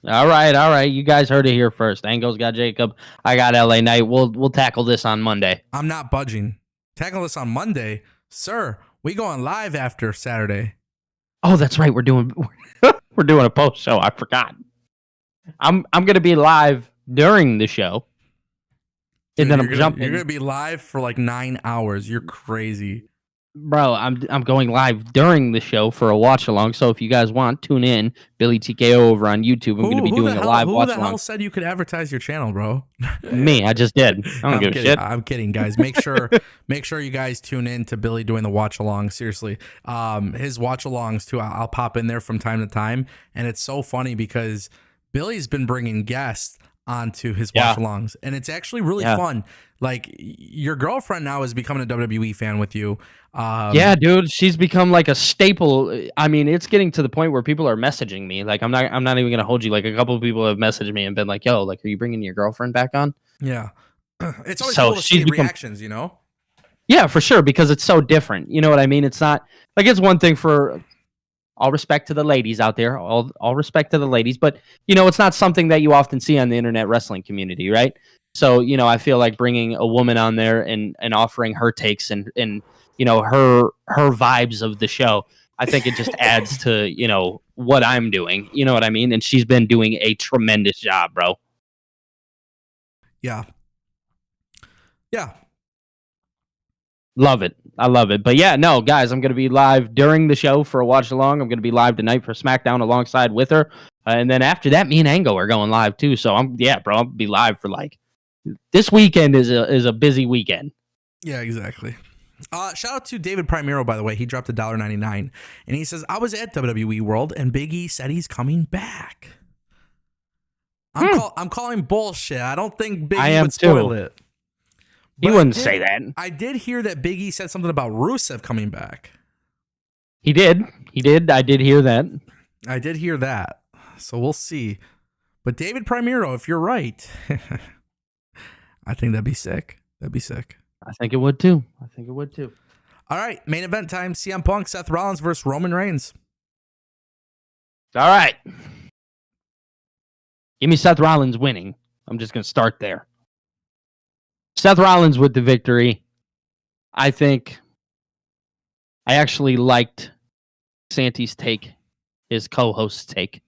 All right. You guys heard it here first. Ango's got Jacob. I got LA Knight. We'll tackle this on Monday. I'm not budging. Tackle this on Monday, sir. We going live after Saturday. Oh, that's right. We're doing a post show. I forgot. I'm gonna be live during the show, and then I'm jumping. You're gonna be live for like 9 hours. You're crazy. Bro, I'm going live during the show for a watch along. So if you guys want, tune in. Billy TKO over on YouTube. I'm going to be doing a live watch along. Who the hell said you could advertise your channel, bro? Me, I just did. I don't give a shit. I'm kidding, guys. Make sure you guys tune in to Billy doing the watch along. Seriously, his watch alongs too. I'll pop in there from time to time, and it's so funny because Billy's been bringing guests onto his watch alongs, and it's actually really fun. Like, your girlfriend now is becoming a WWE fan with you. Yeah, dude, she's become like a staple. I mean, it's getting to the point where people are messaging me. Like, I'm not even gonna hold you. Like, a couple of people have messaged me and been like, "Yo, like, are you bringing your girlfriend back on?" Yeah, it's always cool to see reactions. Yeah, for sure, because it's so different. You know what I mean? It's not like, it's one thing for all respect to the ladies out there, all respect to the ladies, but it's not something that you often see on the internet wrestling community, right? So, I feel like bringing a woman on there and offering her takes and her vibes of the show, I think it just adds to, what I'm doing. You know what I mean? And she's been doing a tremendous job, bro. Yeah. Yeah. Love it. I love it. But yeah, no, guys, I'm going to be live during the show for a watch along. I'm going to be live tonight for Smackdown alongside with her. And then after that, me and Ango are going live too. So I'll be live for this weekend is a busy weekend. Yeah, exactly. Shout out to David Primero, by the way. He dropped $1.99 and he says, I was at WWE World and Big E said he's coming back. I'm calling bullshit. I don't think Big E would spoil it. He wouldn't say that. I did hear that Big E said something about Rusev coming back. He did. I did hear that. So we'll see. But David Primero, if you're right, I think that'd be sick. I think it would too. All right, main event time. CM Punk, Seth Rollins versus Roman Reigns. All right. Give me Seth Rollins winning. I'm just going to start there. Seth Rollins with the victory. I think I actually liked Santi's take, his co-host's take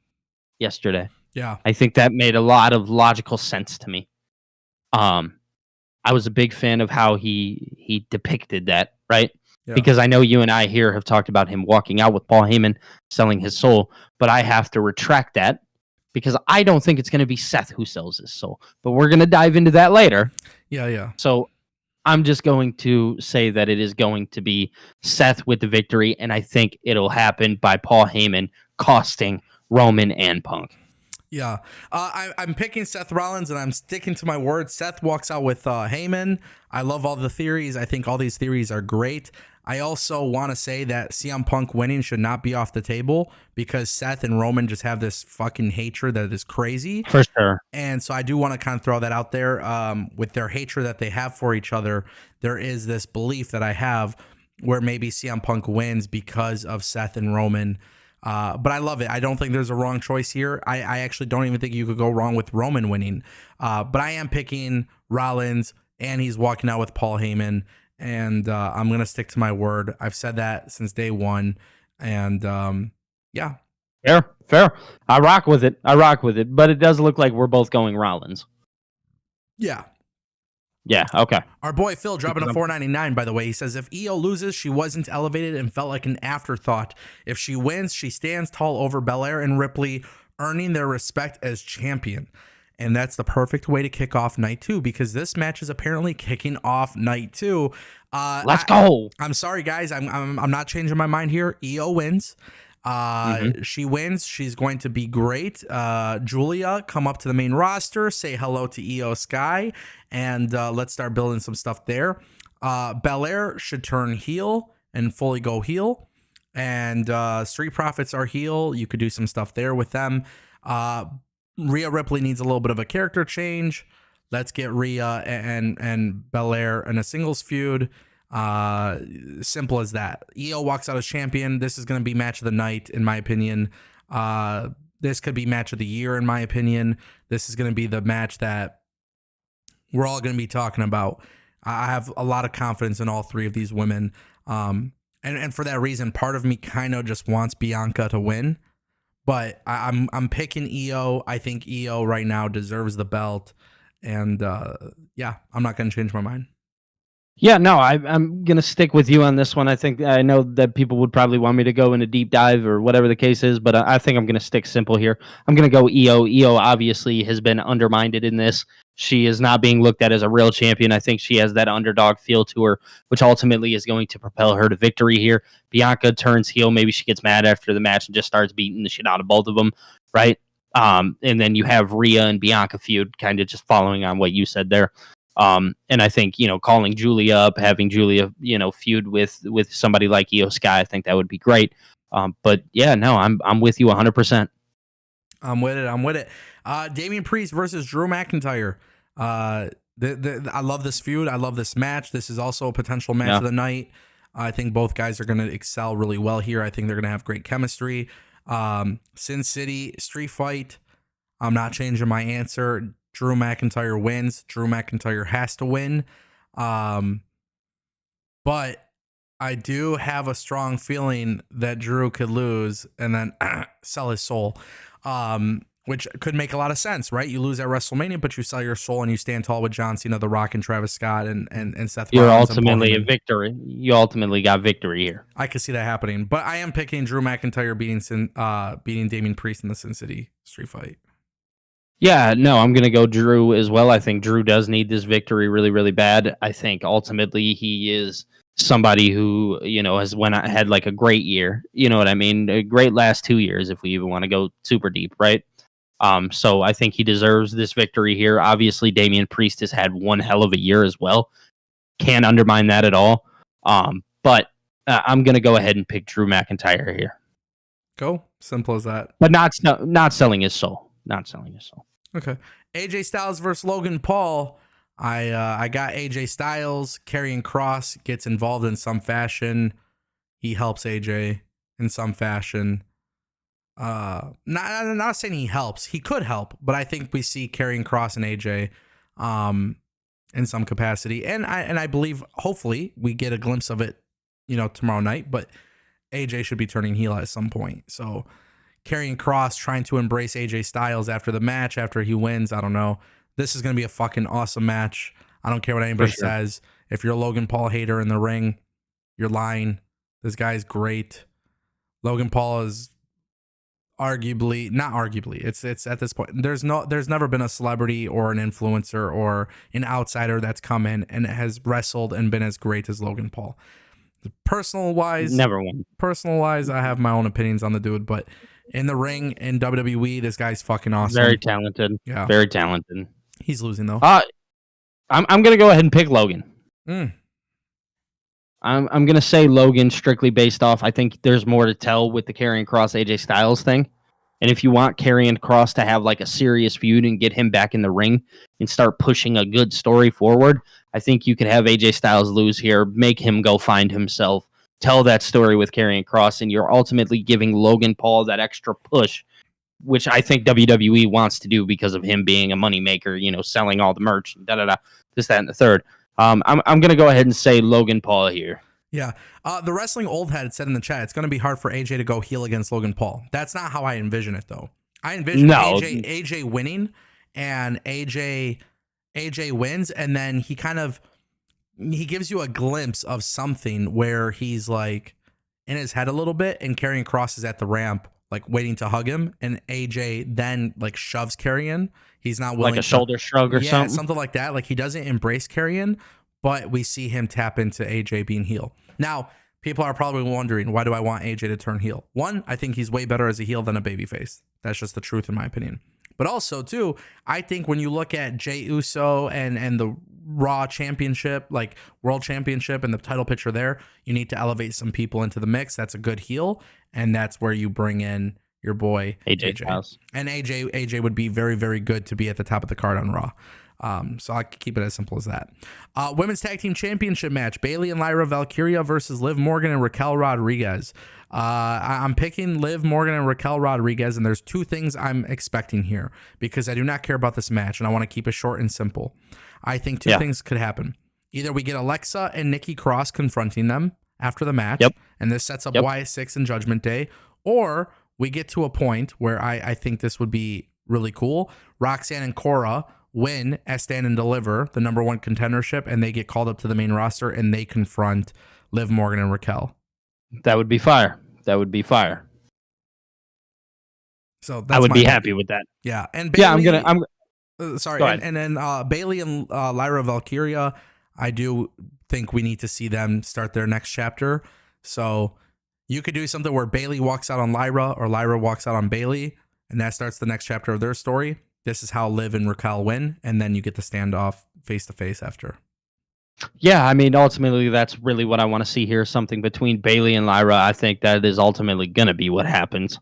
yesterday. Yeah. I think that made a lot of logical sense to me. I was a big fan of how he depicted that, right? Yeah. Because I know you and I here have talked about him walking out with Paul Heyman, selling his soul, but I have to retract that because I don't think it's going to be Seth who sells his soul. But we're going to dive into that later. Yeah. So I'm just going to say that it is going to be Seth with the victory, and I think it'll happen by Paul Heyman costing Roman and Punk. Yeah. I'm picking Seth Rollins, and I'm sticking to my word. Seth walks out with Heyman. I love all the theories. I think all these theories are great. I also want to say that CM Punk winning should not be off the table because Seth and Roman just have this fucking hatred that is crazy. For sure. And so I do want to kind of throw that out there. With their hatred that they have for each other, there is this belief that I have where maybe CM Punk wins because of Seth and Roman. But I love it. I don't think there's a wrong choice here. I actually don't even think you could go wrong with Roman winning. But I am picking Rollins, and he's walking out with Paul Heyman. And I'm going to stick to my word. I've said that since day one. And yeah. Fair. I rock with it. But it does look like we're both going Rollins. Yeah. Yeah, okay. Our boy Phil dropping a $4.99, by the way. He says, if Io loses, she wasn't elevated and felt like an afterthought. If she wins, she stands tall over Belair and Ripley, earning their respect as champion. And that's the perfect way to kick off night 2 because this match is apparently kicking off night 2. Let's go. I'm sorry, guys. I'm not changing my mind here. Io wins. She wins. She's going to be great. Julia, come up to the main roster, say hello to Io Sky, and let's start building some stuff there. Belair should turn heel and fully go heel, and Street Profits are heel. You could do some stuff there with them. Rhea Ripley needs a little bit of a character change. Let's get Rhea and Belair in a singles feud. Simple as that. Io walks out as champion. This is going to be match of the night, in my opinion. This could be match of the year, in my opinion. This is going to be the match that we're all going to be talking about. I have a lot of confidence in all three of these women. And for that reason, part of me kind of just wants Bianca to win. But I'm picking Io. I think Io right now deserves the belt. And yeah, I'm not going to change my mind. Yeah, no, I'm going to stick with you on this one. I know that people would probably want me to go in a deep dive or whatever the case is, but I think I'm going to stick simple here. I'm going to go Io. Io obviously has been undermined in this. She is not being looked at as a real champion. I think she has that underdog feel to her, which ultimately is going to propel her to victory here. Bianca turns heel. Maybe she gets mad after the match and just starts beating the shit out of both of them, right? And then you have Rhea and Bianca feud, kind of just following on what you said there. And I think, calling Julia up, having Julia, feud with somebody like Io Sky, I think that would be great. But yeah, no, I'm with you 100%. I'm with it. Damian Priest versus Drew McIntyre. I love this feud. I love this match. This is also a potential match of the night. I think both guys are going to excel really well here. I think they're going to have great chemistry. Sin City street fight. I'm not changing my answer. Drew McIntyre wins. Drew McIntyre has to win. But I do have a strong feeling that Drew could lose and then sell his soul. Which could make a lot of sense, right? You lose at WrestleMania, but you sell your soul and you stand tall with John Cena, The Rock, and Travis Scott and Seth Rollins. You're ultimately a victory. You ultimately got victory here. I could see that happening, but I am picking Drew McIntyre beating Damian Priest in the Sin City street fight. Yeah, no, I'm going to go Drew as well. I think Drew does need this victory really, really bad. I think ultimately he is somebody who, had like a great year. You know what I mean? A great last 2 years, if we even want to go super deep, right? So I think he deserves this victory here. Obviously, Damian Priest has had one hell of a year as well. Can't undermine that at all. But I'm going to go ahead and pick Drew McIntyre here. Go. Simple as that. But not selling his soul. Not selling his soul. Okay. AJ Styles versus Logan Paul. I got AJ Styles. Karrion Kross gets involved in some fashion. He helps AJ in some fashion. Not saying he helps. He could help, but I think we see Karrion Kross and AJ in some capacity. And I believe hopefully we get a glimpse of it, tomorrow night, but AJ should be turning heel at some point. So Karrion Kross trying to embrace AJ Styles after the match, after he wins. I don't know. This is going to be a fucking awesome match. I don't care what anybody says. If you're a Logan Paul hater in the ring, you're lying. This guy's great. Logan Paul is not arguably. It's at this point. There's never been a celebrity or an influencer or an outsider that's come in and has wrestled and been as great as Logan Paul. Personal wise, I have my own opinions on the dude, but in the ring in WWE, this guy's fucking awesome. Very talented. Yeah. Very talented. He's losing though. I'm gonna go ahead and pick Logan. I'm gonna say Logan strictly based off. I think there's more to tell with the Karrion Kross AJ Styles thing, and if you want Karrion Kross to have like a serious feud and get him back in the ring and start pushing a good story forward, I think you could have AJ Styles lose here, make him go find himself, tell that story with Karrion Kross, and you're ultimately giving Logan Paul that extra push, which I think WWE wants to do because of him being a moneymaker, selling all the merch, this, that, and the third. I'm going to go ahead and say Logan Paul here. Yeah. The Wrestling Old Head said in the chat, it's going to be hard for AJ to go heel against Logan Paul. That's not how I envision it, though. I envision AJ winning, and AJ wins, and then he gives you a glimpse of something where he's like in his head a little bit, and Karrion Kross is at the ramp, like waiting to hug him, and AJ then like shoves Karrion. He's not willing, like a shoulder shrug or something like that. Like he doesn't embrace Karrion, but we see him tap into AJ being heel. Now, people are probably wondering, why do I want AJ to turn heel? One, I think he's way better as a heel than a babyface. That's just the truth in my opinion. But also, too, I think when you look at Jey Uso and the Raw Championship, like World Championship and the title picture there, you need to elevate some people into the mix. That's a good heel, and that's where you bring in your boy AJ. And AJ would be very, very good to be at the top of the card on Raw. So I can keep it as simple as that. Women's Tag Team Championship match: Bayley and Lyra Valkyria versus Liv Morgan and Raquel Rodriguez. I'm picking Liv Morgan and Raquel Rodriguez, and there's two things I'm expecting here because I do not care about this match, and I want to keep it short and simple. I think two things could happen. Either we get Alexa and Nikki Cross confronting them after the match, and this sets up Wyatt Six and Judgment Day, or we get to a point where I think this would be really cool. Roxanne and Cora win at Stand and Deliver, the number one contendership, and they get called up to the main roster and they confront Liv Morgan and Raquel. That would be fire. So that's I would be happy with that. Yeah, and Bayley, sorry. And then Bayley and Lyra Valkyria, I do think we need to see them start their next chapter. So you could do something where Bayley walks out on Lyra or Lyra walks out on Bayley, and that starts the next chapter of their story. This is how Liv and Raquel win, and then you get the standoff face to face after. Yeah, I mean, ultimately, that's really what I want to see here. Something between Bayley and Lyra. I think that is ultimately going to be what happens.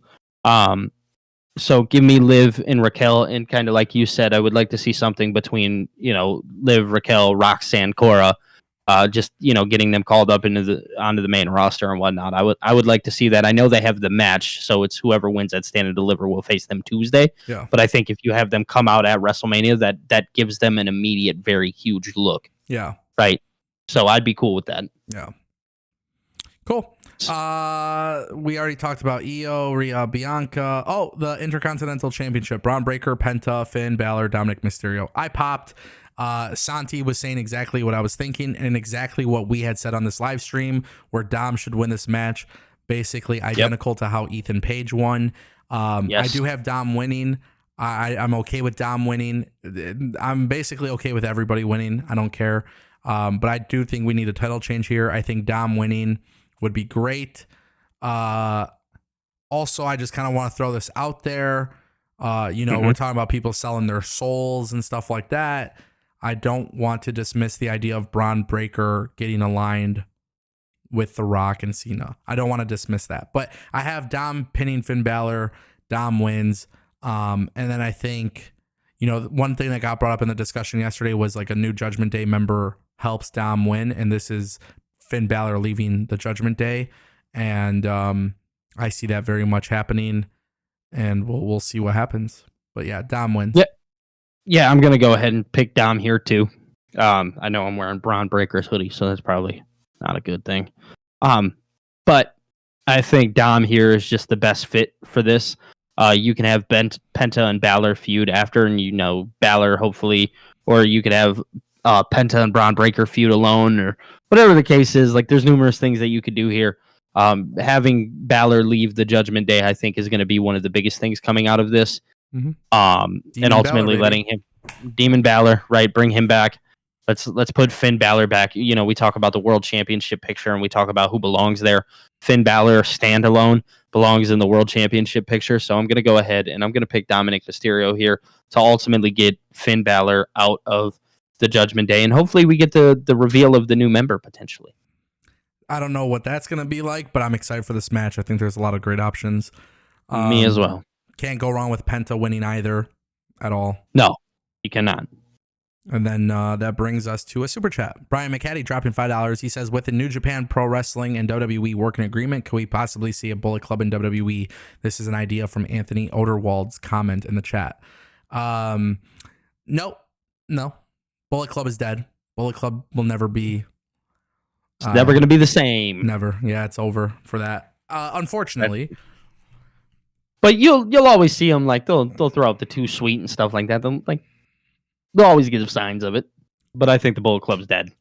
So give me Liv and Raquel, and kind of like you said, I would like to see something between, Liv, Raquel, Roxanne, Cora, just, getting them called up onto the main roster and whatnot. I would like to see that. I know they have the match, so it's whoever wins at Stand and Deliver will face them Tuesday. Yeah. But I think if you have them come out at WrestleMania, that gives them an immediate, very huge look. Yeah. Right. So I'd be cool with that. Yeah. Cool. We already talked about Io, Rhea, Bianca. Oh, the Intercontinental Championship: Braun Breaker, Penta, Finn Balor, Dominic Mysterio. I popped. Santi was saying exactly what I was thinking and exactly what we had said on this live stream, where Dom should win this match. Basically identical to how Ethan Page won. I do have Dom winning. I'm okay with Dom winning. I'm basically okay with everybody winning. I don't care. But I do think we need a title change here. I think Dom winning would be great. Also, I just kind of want to throw this out there. We're talking about people selling their souls and stuff like that. I don't want to dismiss the idea of Braun Breaker getting aligned with The Rock and Cena. I don't want to dismiss that. But I have Dom pinning Finn Balor. Dom wins. And then I think, one thing that got brought up in the discussion yesterday was like a new Judgment Day member helps Dom win. And this is Finn Balor leaving the Judgment Day. And I see that very much happening. And we'll see what happens. But yeah, Dom wins. Yeah, I'm going to go ahead and pick Dom here too. I know I'm wearing Braun Breaker's hoodie, so that's probably not a good thing. But I think Dom here is just the best fit for this. You can have Penta and Balor feud after, and Balor hopefully, or you could have Penta and Braun Breaker feud alone, or whatever the case is. Like, there's numerous things that you could do here. Having Balor leave the Judgment Day, I think, is going to be one of the biggest things coming out of this. Mm-hmm. And ultimately Balor, letting him, Demon Balor, right, bring him back. Let's put Finn Balor back. You know, we talk about the World Championship picture, and we talk about who belongs there. Finn Balor, standalone, belongs in the World Championship picture. So I'm going to go ahead and I'm going to pick Dominic Mysterio here to ultimately get Finn Balor out of the Judgment Day, and hopefully we get the reveal of the new member potentially. I don't know what that's going to be like, but I'm excited for this match. I think there's a lot of great options. Me as well. Can't go wrong with Penta winning either at all. No, you cannot. And then that brings us to a super chat. Brian McCaddy dropping $5. He says, with the New Japan Pro Wrestling and WWE working agreement, could we possibly see a Bullet Club in WWE? This is an idea from Anthony Oderwald's comment in the chat. No. Bullet Club is dead. Bullet Club will never be. It's never going to be the same. Never. Yeah, it's over for that. Unfortunately. But you'll always see them, like they'll throw out the Too Sweet and stuff like that. They'll always give signs of it. But I think the Bullet Club's dead.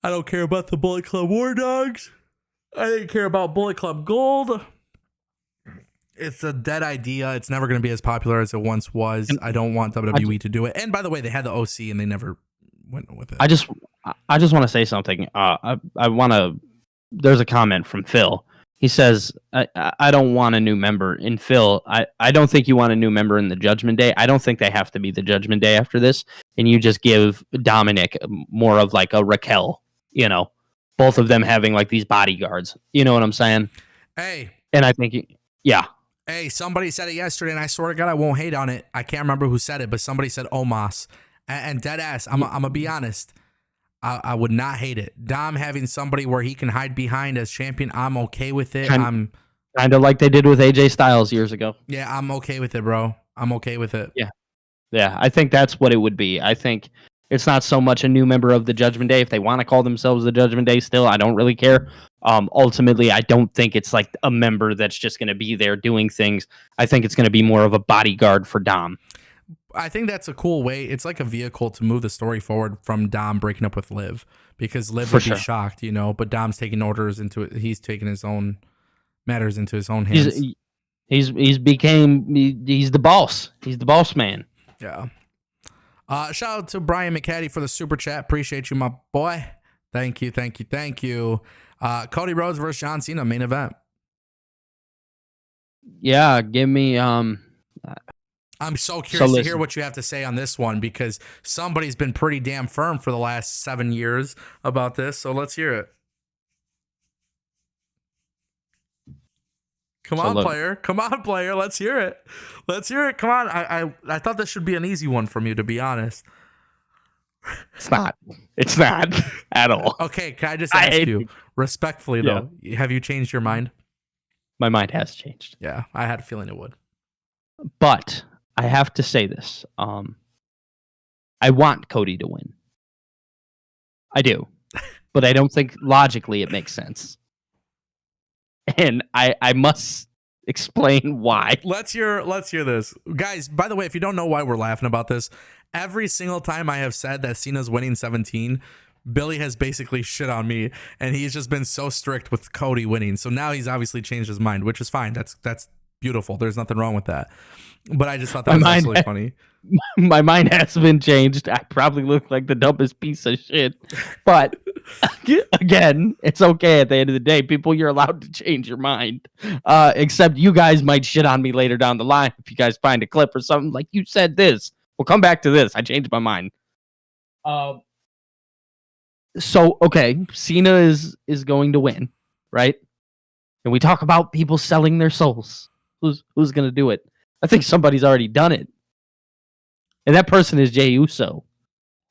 I don't care about the Bullet Club War Dogs. I didn't care about Bullet Club Gold. It's a dead idea. It's never going to be as popular as it once was. I don't want WWE to do it. And by the way, they had the OC and they never went with it. I just want to say something. There's a comment from Phil. He says, I don't want a new member. And Phil, I don't think you want a new member in the Judgment Day. I don't think they have to be the Judgment Day after this. And you just give Dominic more of like a Raquel, you know, both of them having like these bodyguards. You know what I'm saying? Hey. And I think, yeah. Hey, somebody said it yesterday, and I swear to God, I won't hate on it. I can't remember who said it, but somebody said Omos. And dead ass, I'm going to be honest. I would not hate it. Dom having somebody where he can hide behind as champion, I'm okay with it. I'm kind of like they did with AJ Styles years ago. Yeah, I'm okay with it, bro. I'm okay with it. Yeah, I think that's what it would be. I think it's not so much a new member of the Judgment Day. If they want to call themselves the Judgment Day still, I don't really care. Ultimately, I don't think it's like a member that's just going to be there doing things. I think it's going to be more of a bodyguard for Dom. I think that's a cool way. It's like a vehicle to move the story forward from Dom breaking up with Liv, because Liv would be shocked, you know, but Dom's taking orders into it. He's taking his own matters into his own hands. He's the boss. He's the boss man. Yeah. Shout out to Brian McCaddy for the super chat. Appreciate you, my boy. Thank you. Cody Rhodes versus John Cena main event. Yeah, give me I'm so curious to hear what you have to say on this one, because somebody's been pretty damn firm for the last 7 years about this. So let's hear it. Come on, player. Let's hear it. Come on. I thought this should be an easy one from you, to be honest. It's not. It's not at all. Okay, can I just ask you respectfully, though? Have you changed your mind? My mind has changed. Yeah, I had a feeling it would. But I have to say this. I want Cody to win. I do. But I don't think logically it makes sense. And I must explain why. Let's hear this. Guys, by the way, if you don't know why we're laughing about this, every single time I have said that Cena's winning 17, Billy has basically shit on me, and he's just been so strict with Cody winning. So now he's obviously changed his mind, which is fine. That's beautiful. There's nothing wrong with that. But I just thought that was absolutely funny. My mind has been changed. I probably look like the dumbest piece of shit. But again, it's okay at the end of the day. People, you're allowed to change your mind. Except you guys might shit on me later down the line if you guys find a clip or something like, you said this. We'll come back to this. I changed my mind. So, okay, Cena is going to win, right? And we talk about people selling their souls. Who's going to do it? I think somebody's already done it. And that person is Jey Uso.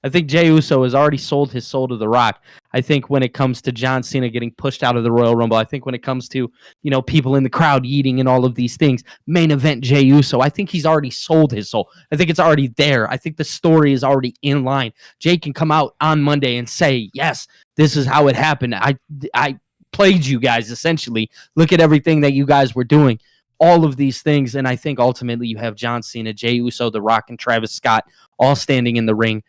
I think Jey Uso has already sold his soul to The Rock. I think when it comes to John Cena getting pushed out of the Royal Rumble, I think when it comes to, you know, people in the crowd eating and all of these things, main event Jey Uso, I think he's already sold his soul. I think it's already there. I think the story is already in line. Jey can come out on Monday and say, yes, this is how it happened. I played you guys, essentially. Look at everything that you guys were doing. All of these things, and I think ultimately you have John Cena, Jey Uso, The Rock, and Travis Scott all standing in the ring,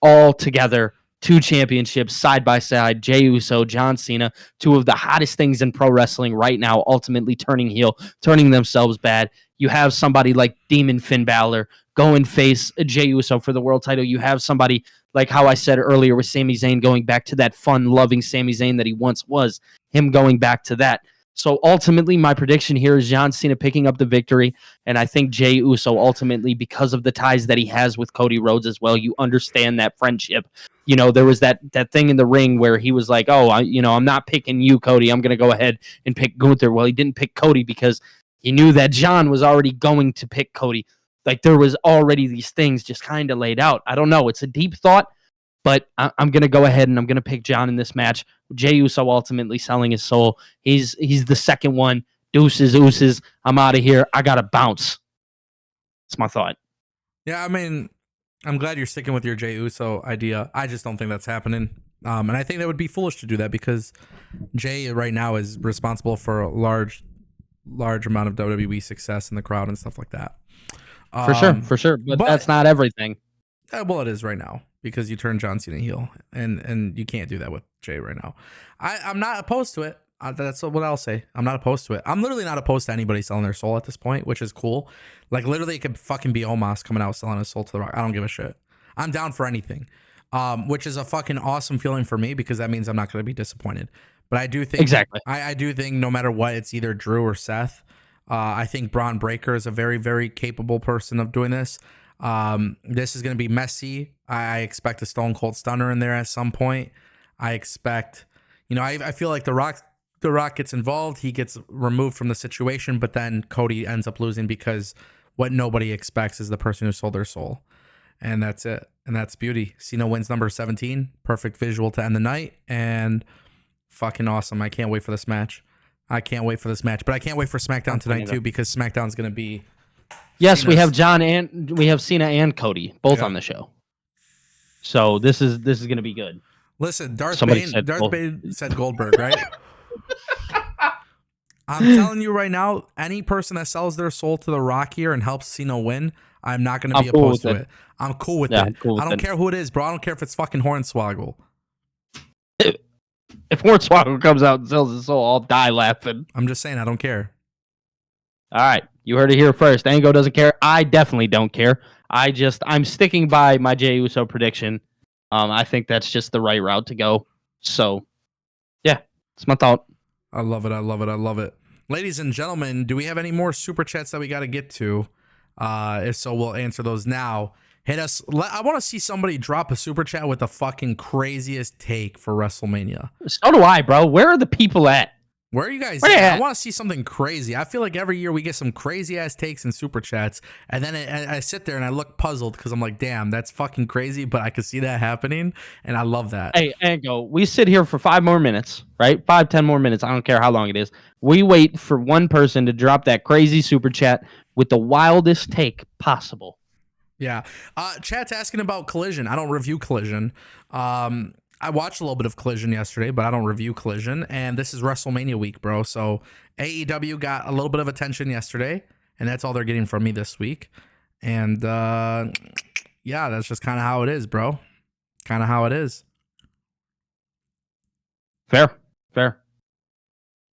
all together, 2 championships side by side, Jey Uso, John Cena, 2 of the hottest things in pro wrestling right now, ultimately turning heel, turning themselves bad. You have somebody like Demon Finn Balor go and face Jey Uso for the world title. You have somebody like how I said earlier with Sami Zayn going back to that fun, loving Sami Zayn that he once was, him going back to that. So ultimately, my prediction here is John Cena picking up the victory, and I think Jey Uso ultimately, because of the ties that he has with Cody Rhodes as well, you understand that friendship. You know, there was that thing in the ring where he was like, "Oh, I'm not picking you, Cody. I'm going to go ahead and pick Gunther." Well, he didn't pick Cody because he knew that John was already going to pick Cody. Like there was already these things just kind of laid out. I don't know. It's a deep thought. But I'm going to go ahead and I'm going to pick John in this match. Jey Uso ultimately selling his soul. He's the second one. Deuces, ooses. I'm out of here. I got to bounce. That's my thought. Yeah, I mean, I'm glad you're sticking with your Jey Uso idea. I just don't think that's happening. And I think that would be foolish to do that because Jey right now is responsible for a large amount of WWE success in the crowd and stuff like that. For sure. But that's not everything. Well, it is right now because you turn John Cena heel, and you can't do that with Jey right now. I'm not opposed to it. That's what I'll say. I'm not opposed to it. I'm literally not opposed to anybody selling their soul at this point, which is cool. Like literally, it could fucking be Omos coming out selling his soul to the Rock. I don't give a shit. I'm down for anything, which is a fucking awesome feeling for me because that means I'm not going to be disappointed. But I do think exactly. I do think no matter what, it's either Drew or Seth. I think Braun Breaker is a very, very capable person of doing this. This is going to be messy. I expect a Stone Cold Stunner in there at some point. I expect, I feel like The Rock gets involved. He gets removed from the situation, but then Cody ends up losing because what nobody expects is the person who sold their soul. And that's it. And that's beauty. Cena wins number 17. Perfect visual to end the night. And fucking awesome. I can't wait for this match. But I can't wait for SmackDown tonight too, because SmackDown's going to be. Yes, Cena's. we have Cena and Cody both on the show. So this is going to be good. Listen, Darth Bane said Goldberg, right? I'm telling you right now, any person that sells their soul to The Rock here and helps Cena win, I'm not going to be opposed to it. I'm cool with it. I don't care who it is, bro. I don't care if it's fucking Hornswoggle. If Hornswoggle comes out and sells his soul, I'll die laughing. I'm just saying, I don't care. All right, you heard it here first. Ango doesn't care. I definitely don't care. I'm sticking by my Jey Uso prediction. I think that's just the right route to go. So, yeah, it's my thought. I love it. Ladies and gentlemen, do we have any more super chats that we got to get to? If so, we'll answer those now. Hit us. I want to see somebody drop a super chat with the fucking craziest take for WrestleMania. So do I, bro. Where are the people at? Where are you guys at? I want to see something crazy. I feel like every year we get some crazy ass takes and super chats, and then I sit there and I look puzzled because I'm like, damn, that's fucking crazy, but I could see that happening, and I love that. Hey, Ango, we sit here for 5 more minutes, right? 5-10 more minutes. I don't care how long it is. We wait for one person to drop that crazy super chat with the wildest take possible. Yeah. Chat's asking about Collision. I don't review Collision. I watched a little bit of Collision yesterday, but I don't review Collision. And this is WrestleMania week, bro. So AEW got a little bit of attention yesterday, and that's all they're getting from me this week. And yeah, that's just kind of how it is, bro. Kind of how it is. Fair.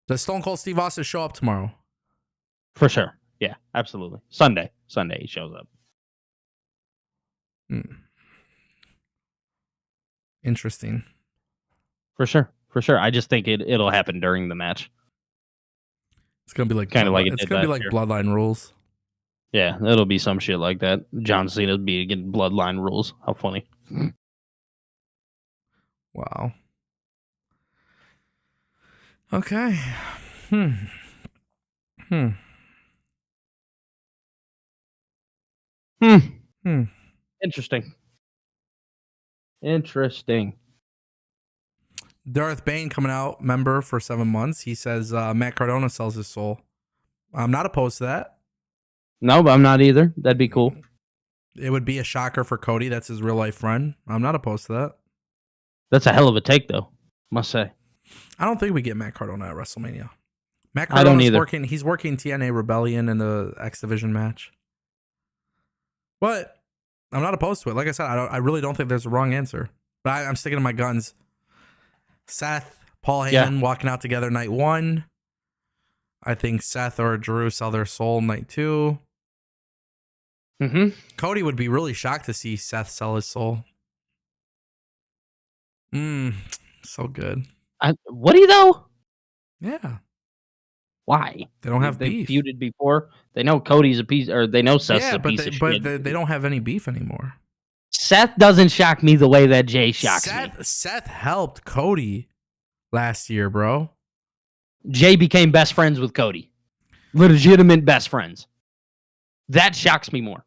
Does Stone Cold Steve Austin show up tomorrow? For sure. Yeah, absolutely. Sunday he shows up. Interesting. For sure. I just think it'll happen during the match. It's gonna be like it's gonna be like Bloodline Rules. Yeah, it'll be some shit like that. John Cena be against Bloodline Rules. How funny. Wow. Okay. Interesting. Darth Bane coming out, member for 7 months. He says Matt Cardona sells his soul. I'm not opposed to that. No, but I'm not either. That'd be cool. It would be a shocker for Cody. That's his real life friend. I'm not opposed to that. That's a hell of a take, though. Must say. I don't think we get Matt Cardona at WrestleMania. Matt Cardona's I don't either. He's working TNA Rebellion in the X Division match. But I'm not opposed to it. Like I said, I really don't think there's a wrong answer. But I'm sticking to my guns. Seth, Paul Yeah. Heyman walking out together night 1. I think Seth or Drew sell their soul night 2. Mm-hmm. Cody would be really shocked to see Seth sell his soul. So good. Would he though? Yeah. Why? They don't have They beef. feuded before. They know Cody's a piece, or they know Seth's Yeah, a piece of shit. they don't have any beef anymore. Seth doesn't shock me the way that Jay shocks me. Seth helped Cody last year, bro. Jay became best friends with Cody. Legitimate best friends. That shocks me more.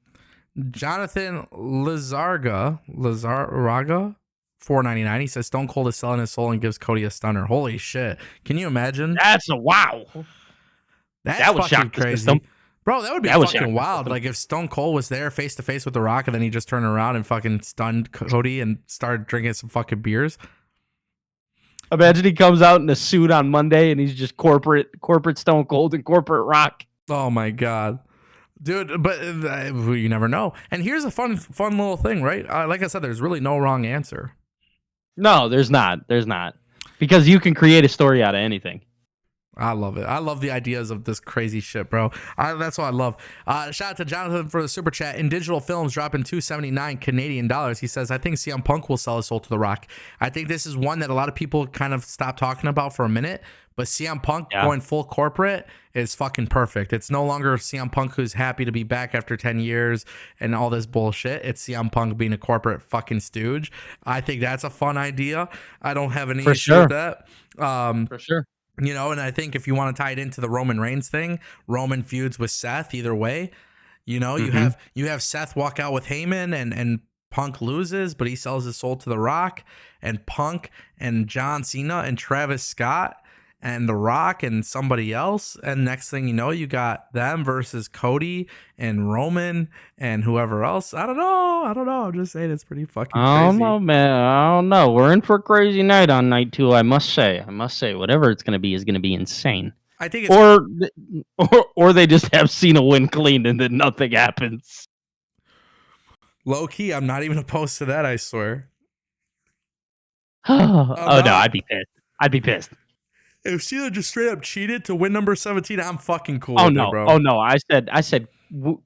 Jonathan Lazaraga, $4.99. He says Stone Cold is selling his soul and gives Cody a stunner. Holy shit! Can you imagine? That's a wow. That would fucking shock crazy, system. bro. That would be fucking wild. Like if Stone Cold was there face to face with The Rock, and then he just turned around and fucking stunned Cody and started drinking some fucking beers. Imagine he comes out in a suit on Monday and he's just corporate Stone Cold and corporate Rock. Oh my god, dude! But you never know. And here's a fun little thing, right? Like I said, there's really no wrong answer. No, there's not. There's not. Because you can create a story out of anything. I love it. I love the ideas of this crazy shit, bro. That's what I love. Shout out to Jonathan for the super chat. In digital films, dropping $279 Canadian dollars. He says, I think CM Punk will sell his soul to The Rock. I think this is one that a lot of people kind of stopped talking about for a minute. But CM Punk going full corporate is fucking perfect. It's no longer CM Punk who's happy to be back after 10 years and all this bullshit. It's CM Punk being a corporate fucking stooge. I think that's a fun idea. I don't have any issue with that. For sure. You know, and I think if you want to tie it into the Roman Reigns thing, Roman feuds with Seth either way. You know, you have Seth walk out with Heyman and Punk loses, but he sells his soul to The Rock, and Punk and John Cena and Travis Scott and The Rock and somebody else. And next thing you know, you got them versus Cody and Roman and whoever else. I don't know. I'm just saying it's pretty fucking crazy. I don't know, man. I don't know. We're in for a crazy night on night 2, I must say. Whatever it's going to be is going to be insane. I think it's or they just have Cena win clean and then nothing happens. Low key, I'm not even opposed to that, I swear. No, I'd be pissed. If Cena just straight up cheated to win number 17, I'm fucking cool with it, bro. Oh no, I said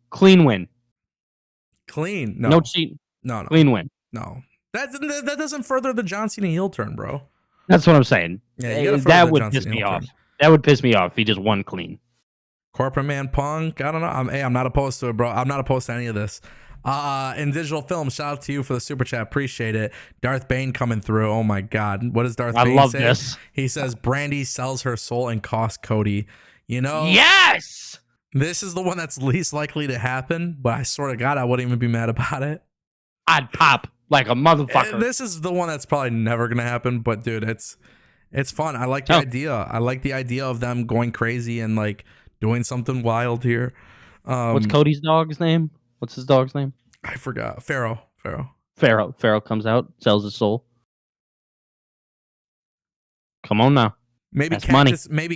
clean win. Clean? No cheat. No. Clean win. No. That doesn't further the John Cena heel turn, bro. That's what I'm saying. Yeah, that would piss me off. That would piss me off if he just won clean. Corporate man Punk. I don't know. I'm not opposed to it, bro. I'm not opposed to any of this. In digital film, shout out to you for the super chat. Appreciate it. Darth Bane coming through. Oh my God. What does Darth Bane say? I love this. He says Brandy sells her soul and costs Cody. You know? Yes! This is the one that's least likely to happen, but I swear to God, I wouldn't even be mad about it. I'd pop like a motherfucker. This is the one that's probably never going to happen, but dude, it's fun. I like the idea. I like the idea of them going crazy and like doing something wild here. What's Cody's dog's name? What's his dog's name? I forgot. Pharaoh comes out, sells his soul. Come on now. Maybe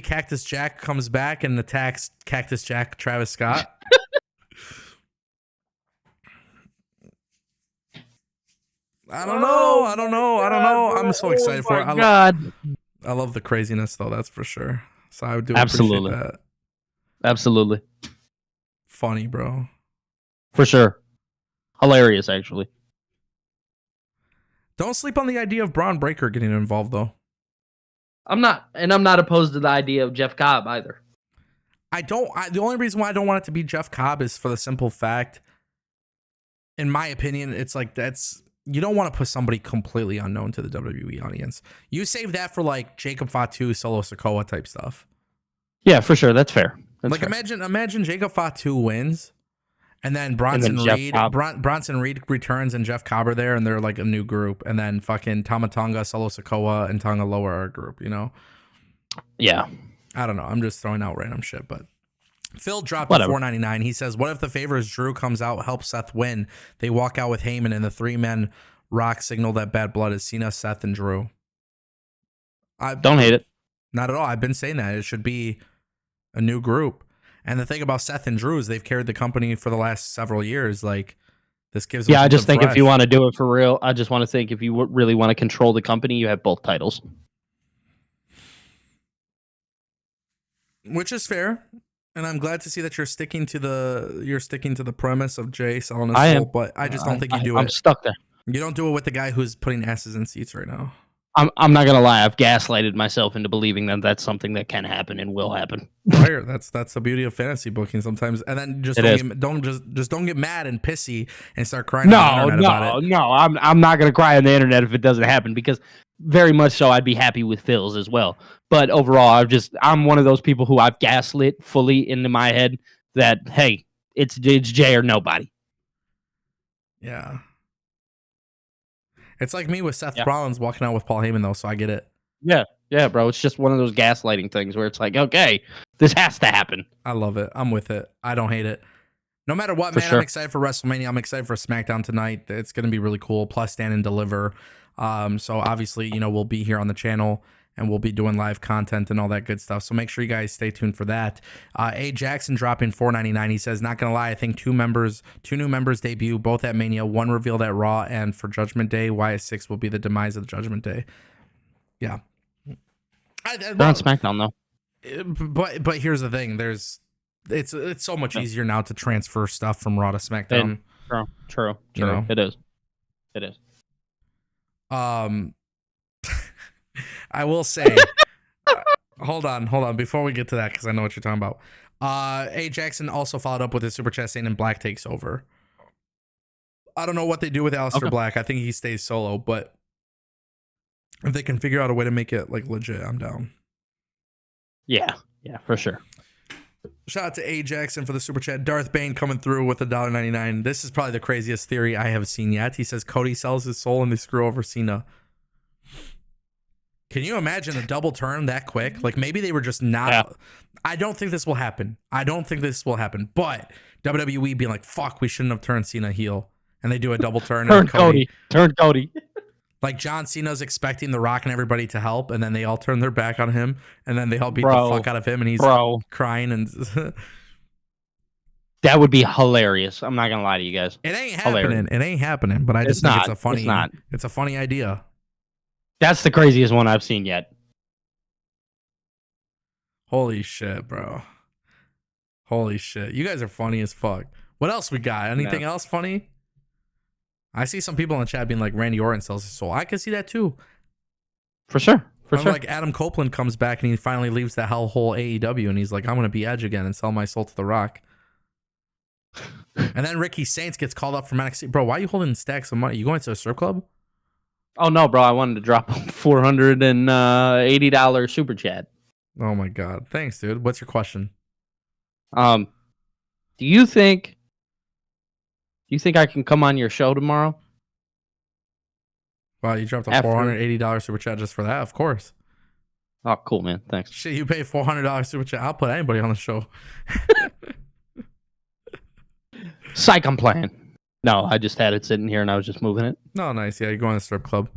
Cactus Jack comes back and attacks Cactus Jack Travis Scott. I don't know. I'm so excited for it. I love the craziness though, that's for sure. So I do appreciate that. Absolutely. Funny, bro. For sure. Hilarious, actually. Don't sleep on the idea of Braun Breaker getting involved, though. I'm not opposed to the idea of Jeff Cobb either. The only reason why I don't want it to be Jeff Cobb is for the simple fact, in my opinion, it's like you don't want to put somebody completely unknown to the WWE audience. You save that for like Jacob Fatu, Solo Sikoa type stuff. Yeah, for sure. That's fair. Imagine Jacob Fatu wins. And then Bronson Reed returns and Jeff Cobb are there and they're like a new group. And then fucking Tama Tonga, Solo Sikoa, and Tonga Loa are a group, you know? Yeah. I don't know. I'm just throwing out random shit, but Phil dropped at $4.99. He says, what if the favors Drew comes out, helps Seth win? They walk out with Heyman and the 3-men Rock signal that Bad Blood is Cena, Seth, and Drew. I don't hate it. Not at all. I've been saying that. It should be a new group. And the thing about Seth and Drew is they've carried the company for the last several years. Like, This gives them Yeah, I just something think if you fresh. want to do it for real, I just want to think if you really want to control the company, you have both titles. Which is fair. And I'm glad to see that you're sticking to the premise of Jay selling his soul, but I just don't think you do I'm it. stuck there. You don't do it with the guy who's putting asses in seats right now. I'm not gonna lie. I've gaslighted myself into believing that that's something that can happen and will happen. Fire. That's the beauty of fantasy booking sometimes. And then just It don't get mad and pissy and start crying on the internet about it. No. I'm not gonna cry on the internet if it doesn't happen because very much so I'd be happy with Phil's as well. But overall, I'm one of those people who I've gaslit fully into my head that hey, it's Jay or nobody. Yeah. It's like me with Seth Yeah. Rollins walking out with Paul Heyman though, so I get it. Yeah, bro. It's just one of those gaslighting things where it's like, okay, this has to happen. I love it. I'm with it. I don't hate it. No matter what, man, I'm excited for WrestleMania. I'm excited for Smackdown tonight. It's going to be really cool. Plus, Stand and Deliver. So obviously, we'll be here on the channel and we'll be doing live content and all that good stuff. So make sure you guys stay tuned for that. A Jackson dropping $4.99. He says, not gonna lie, I think two new members debut, both at Mania, one revealed at Raw, and for Judgment Day, Wyatt 6 will be the demise of the Judgment Day. Yeah. They're on SmackDown though. But here's the thing: it's so much easier now to transfer stuff from Raw to SmackDown. True. It is. I will say, hold on, before we get to that, because I know what you're talking about. A Jackson also followed up with his super chat saying, "And Black takes over." I don't know what they do with Aleister Black. I think he stays solo, but if they can figure out a way to make it like legit, I'm down. Yeah, for sure. Shout out to A Jackson for the super chat. Darth Bane coming through with $1.99. This is probably the craziest theory I have seen yet. He says Cody sells his soul and they screw over Cena. Can you imagine a double turn that quick? Like maybe they were just not. Yeah. I don't think this will happen. But WWE being like, fuck, we shouldn't have turned Cena heel. And they do a double turn. Turn Cody. Like John Cena's expecting The Rock and everybody to help, and then they all turn their back on him, and then they all beat the fuck out of him, and he's crying. And that would be hilarious. I'm not gonna lie to you guys. It ain't happening. Hilarious. It ain't happening. But I just think it's a funny idea. That's the craziest one I've seen yet. Holy shit, bro. Holy shit. You guys are funny as fuck. What else we got? Anything else funny? I see some people in the chat being like, Randy Orton sells his soul. I can see that too. For sure. Like Adam Copeland comes back and he finally leaves the hellhole AEW and he's like, I'm going to be Edge again and sell my soul to The Rock. And then Ricky Saints gets called up from NXT. Bro, why are you holding stacks of money? You going to a strip club? Oh, no, bro. I wanted to drop a $480 super chat. Oh, my God. Thanks, dude. What's your question? Do you think I can come on your show tomorrow? Wow, you dropped a $480 super chat just for that? Of course. Oh, cool, man. Thanks. Shit, you pay $400 super chat. I'll put anybody on the show. Psych, I'm playing. No, I just had it sitting here and I was just moving it. No, nice. Yeah, you're going to the strip club.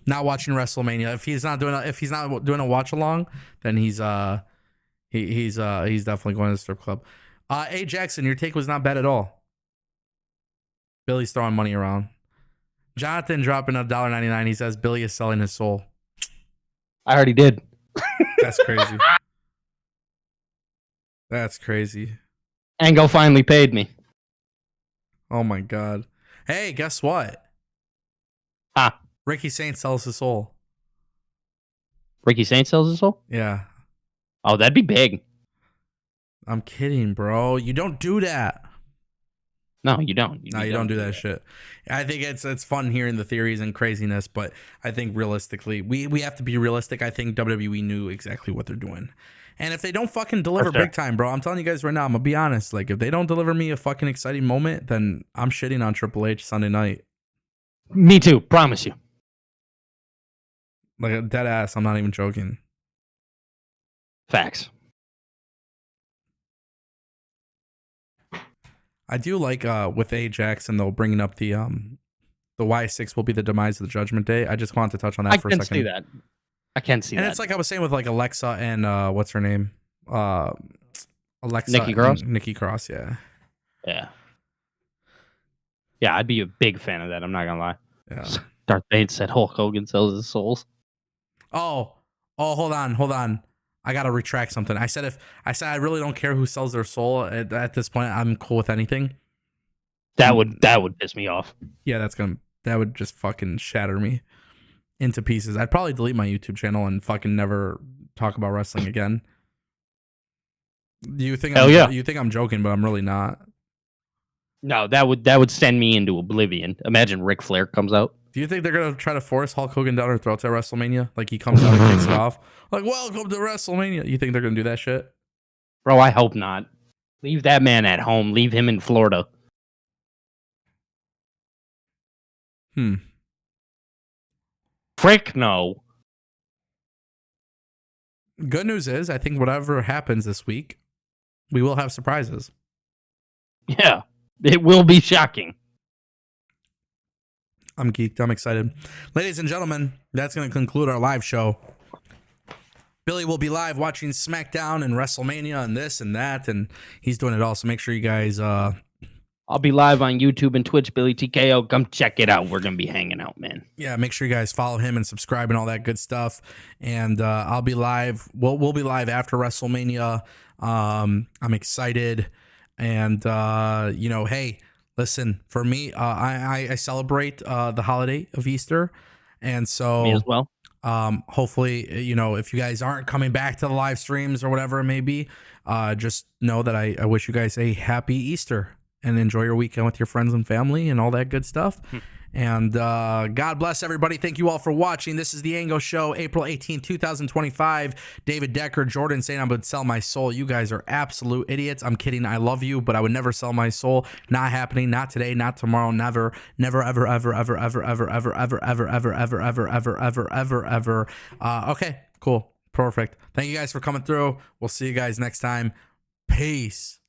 Not watching WrestleMania. If he's not doing a watch along, then he's definitely going to the strip club. A Jackson, your take was not bad at all. Billy's throwing money around. Jonathan dropping $1.99. He says Billy is selling his soul. I already did. That's crazy. That's crazy. Ango finally paid me. Oh my God. Hey, guess what? Ricky Saints sells his soul. Ricky Saints sells his soul? Yeah. Oh, that'd be big. I'm kidding, bro. You don't do that. No, you don't. You don't do that shit. I think it's fun hearing the theories and craziness, but I think realistically, we have to be realistic. I think WWE knew exactly what they're doing. And if they don't fucking deliver big time, bro, I'm telling you guys right now, I'm going to be honest. Like, if they don't deliver me a fucking exciting moment, then I'm shitting on Triple H Sunday night. Me too. Promise you. Like a dead ass. I'm not even joking. Facts. I do like with A Jackson though bringing up the Y6 will be the demise of the Judgment Day. I just wanted to touch on that for a second. I can see that. And it's like I was saying with like Alexa and what's her name? Alexa Nikki Cross. Nikki Cross, yeah. Yeah. Yeah, I'd be a big fan of that. I'm not gonna lie. Yeah. Darth Vader said Hulk Hogan sells his souls. Oh, hold on. I gotta retract something. I said I really don't care who sells their soul at this point. I'm cool with anything. That would piss me off. Yeah, that would just fucking shatter me into pieces. I'd probably delete my YouTube channel and fucking never talk about wrestling again. You think you think I'm joking, but I'm really not. No, that would send me into oblivion. Imagine Ric Flair comes out. Do you think they're gonna try to force Hulk Hogan down our throats at WrestleMania? Like he comes out and kicks it off, like "Welcome to WrestleMania." You think they're gonna do that shit? Bro, I hope not. Leave that man at home. Leave him in Florida. Frick no. Good news is, I think whatever happens this week, we will have surprises. Yeah, it will be shocking. I'm geeked. I'm excited. Ladies and gentlemen, that's going to conclude our live show. Billy will be live watching Smackdown and WrestleMania and this and that, and he's doing it all. So make sure you guys... I'll be live on YouTube and Twitch, Billy TKO. Come check it out. We're going to be hanging out, man. Yeah, make sure you guys follow him and subscribe and all that good stuff. And I'll be live. We'll be live after WrestleMania. I'm excited. And, hey... Listen, for me, I celebrate the holiday of Easter, and so me as well. Hopefully, if you guys aren't coming back to the live streams or whatever it may be, just know that I wish you guys a happy Easter and enjoy your weekend with your friends and family and all that good stuff. And God bless everybody. Thank you all for watching. This is the Ango Show, April 18, 2025. David Decker, Jordan saying I would sell my soul. You guys are absolute idiots. I'm kidding. I love you, but I would never sell my soul. Not happening. Not today. Not tomorrow. Never. Never. Ever. Ever. Ever. Ever. Ever. Ever. Ever. Ever. Ever. Ever. Ever. Ever. Ever. Ever. Ever. Okay. Cool. Perfect. Thank you guys for coming through. We'll see you guys next time. Peace.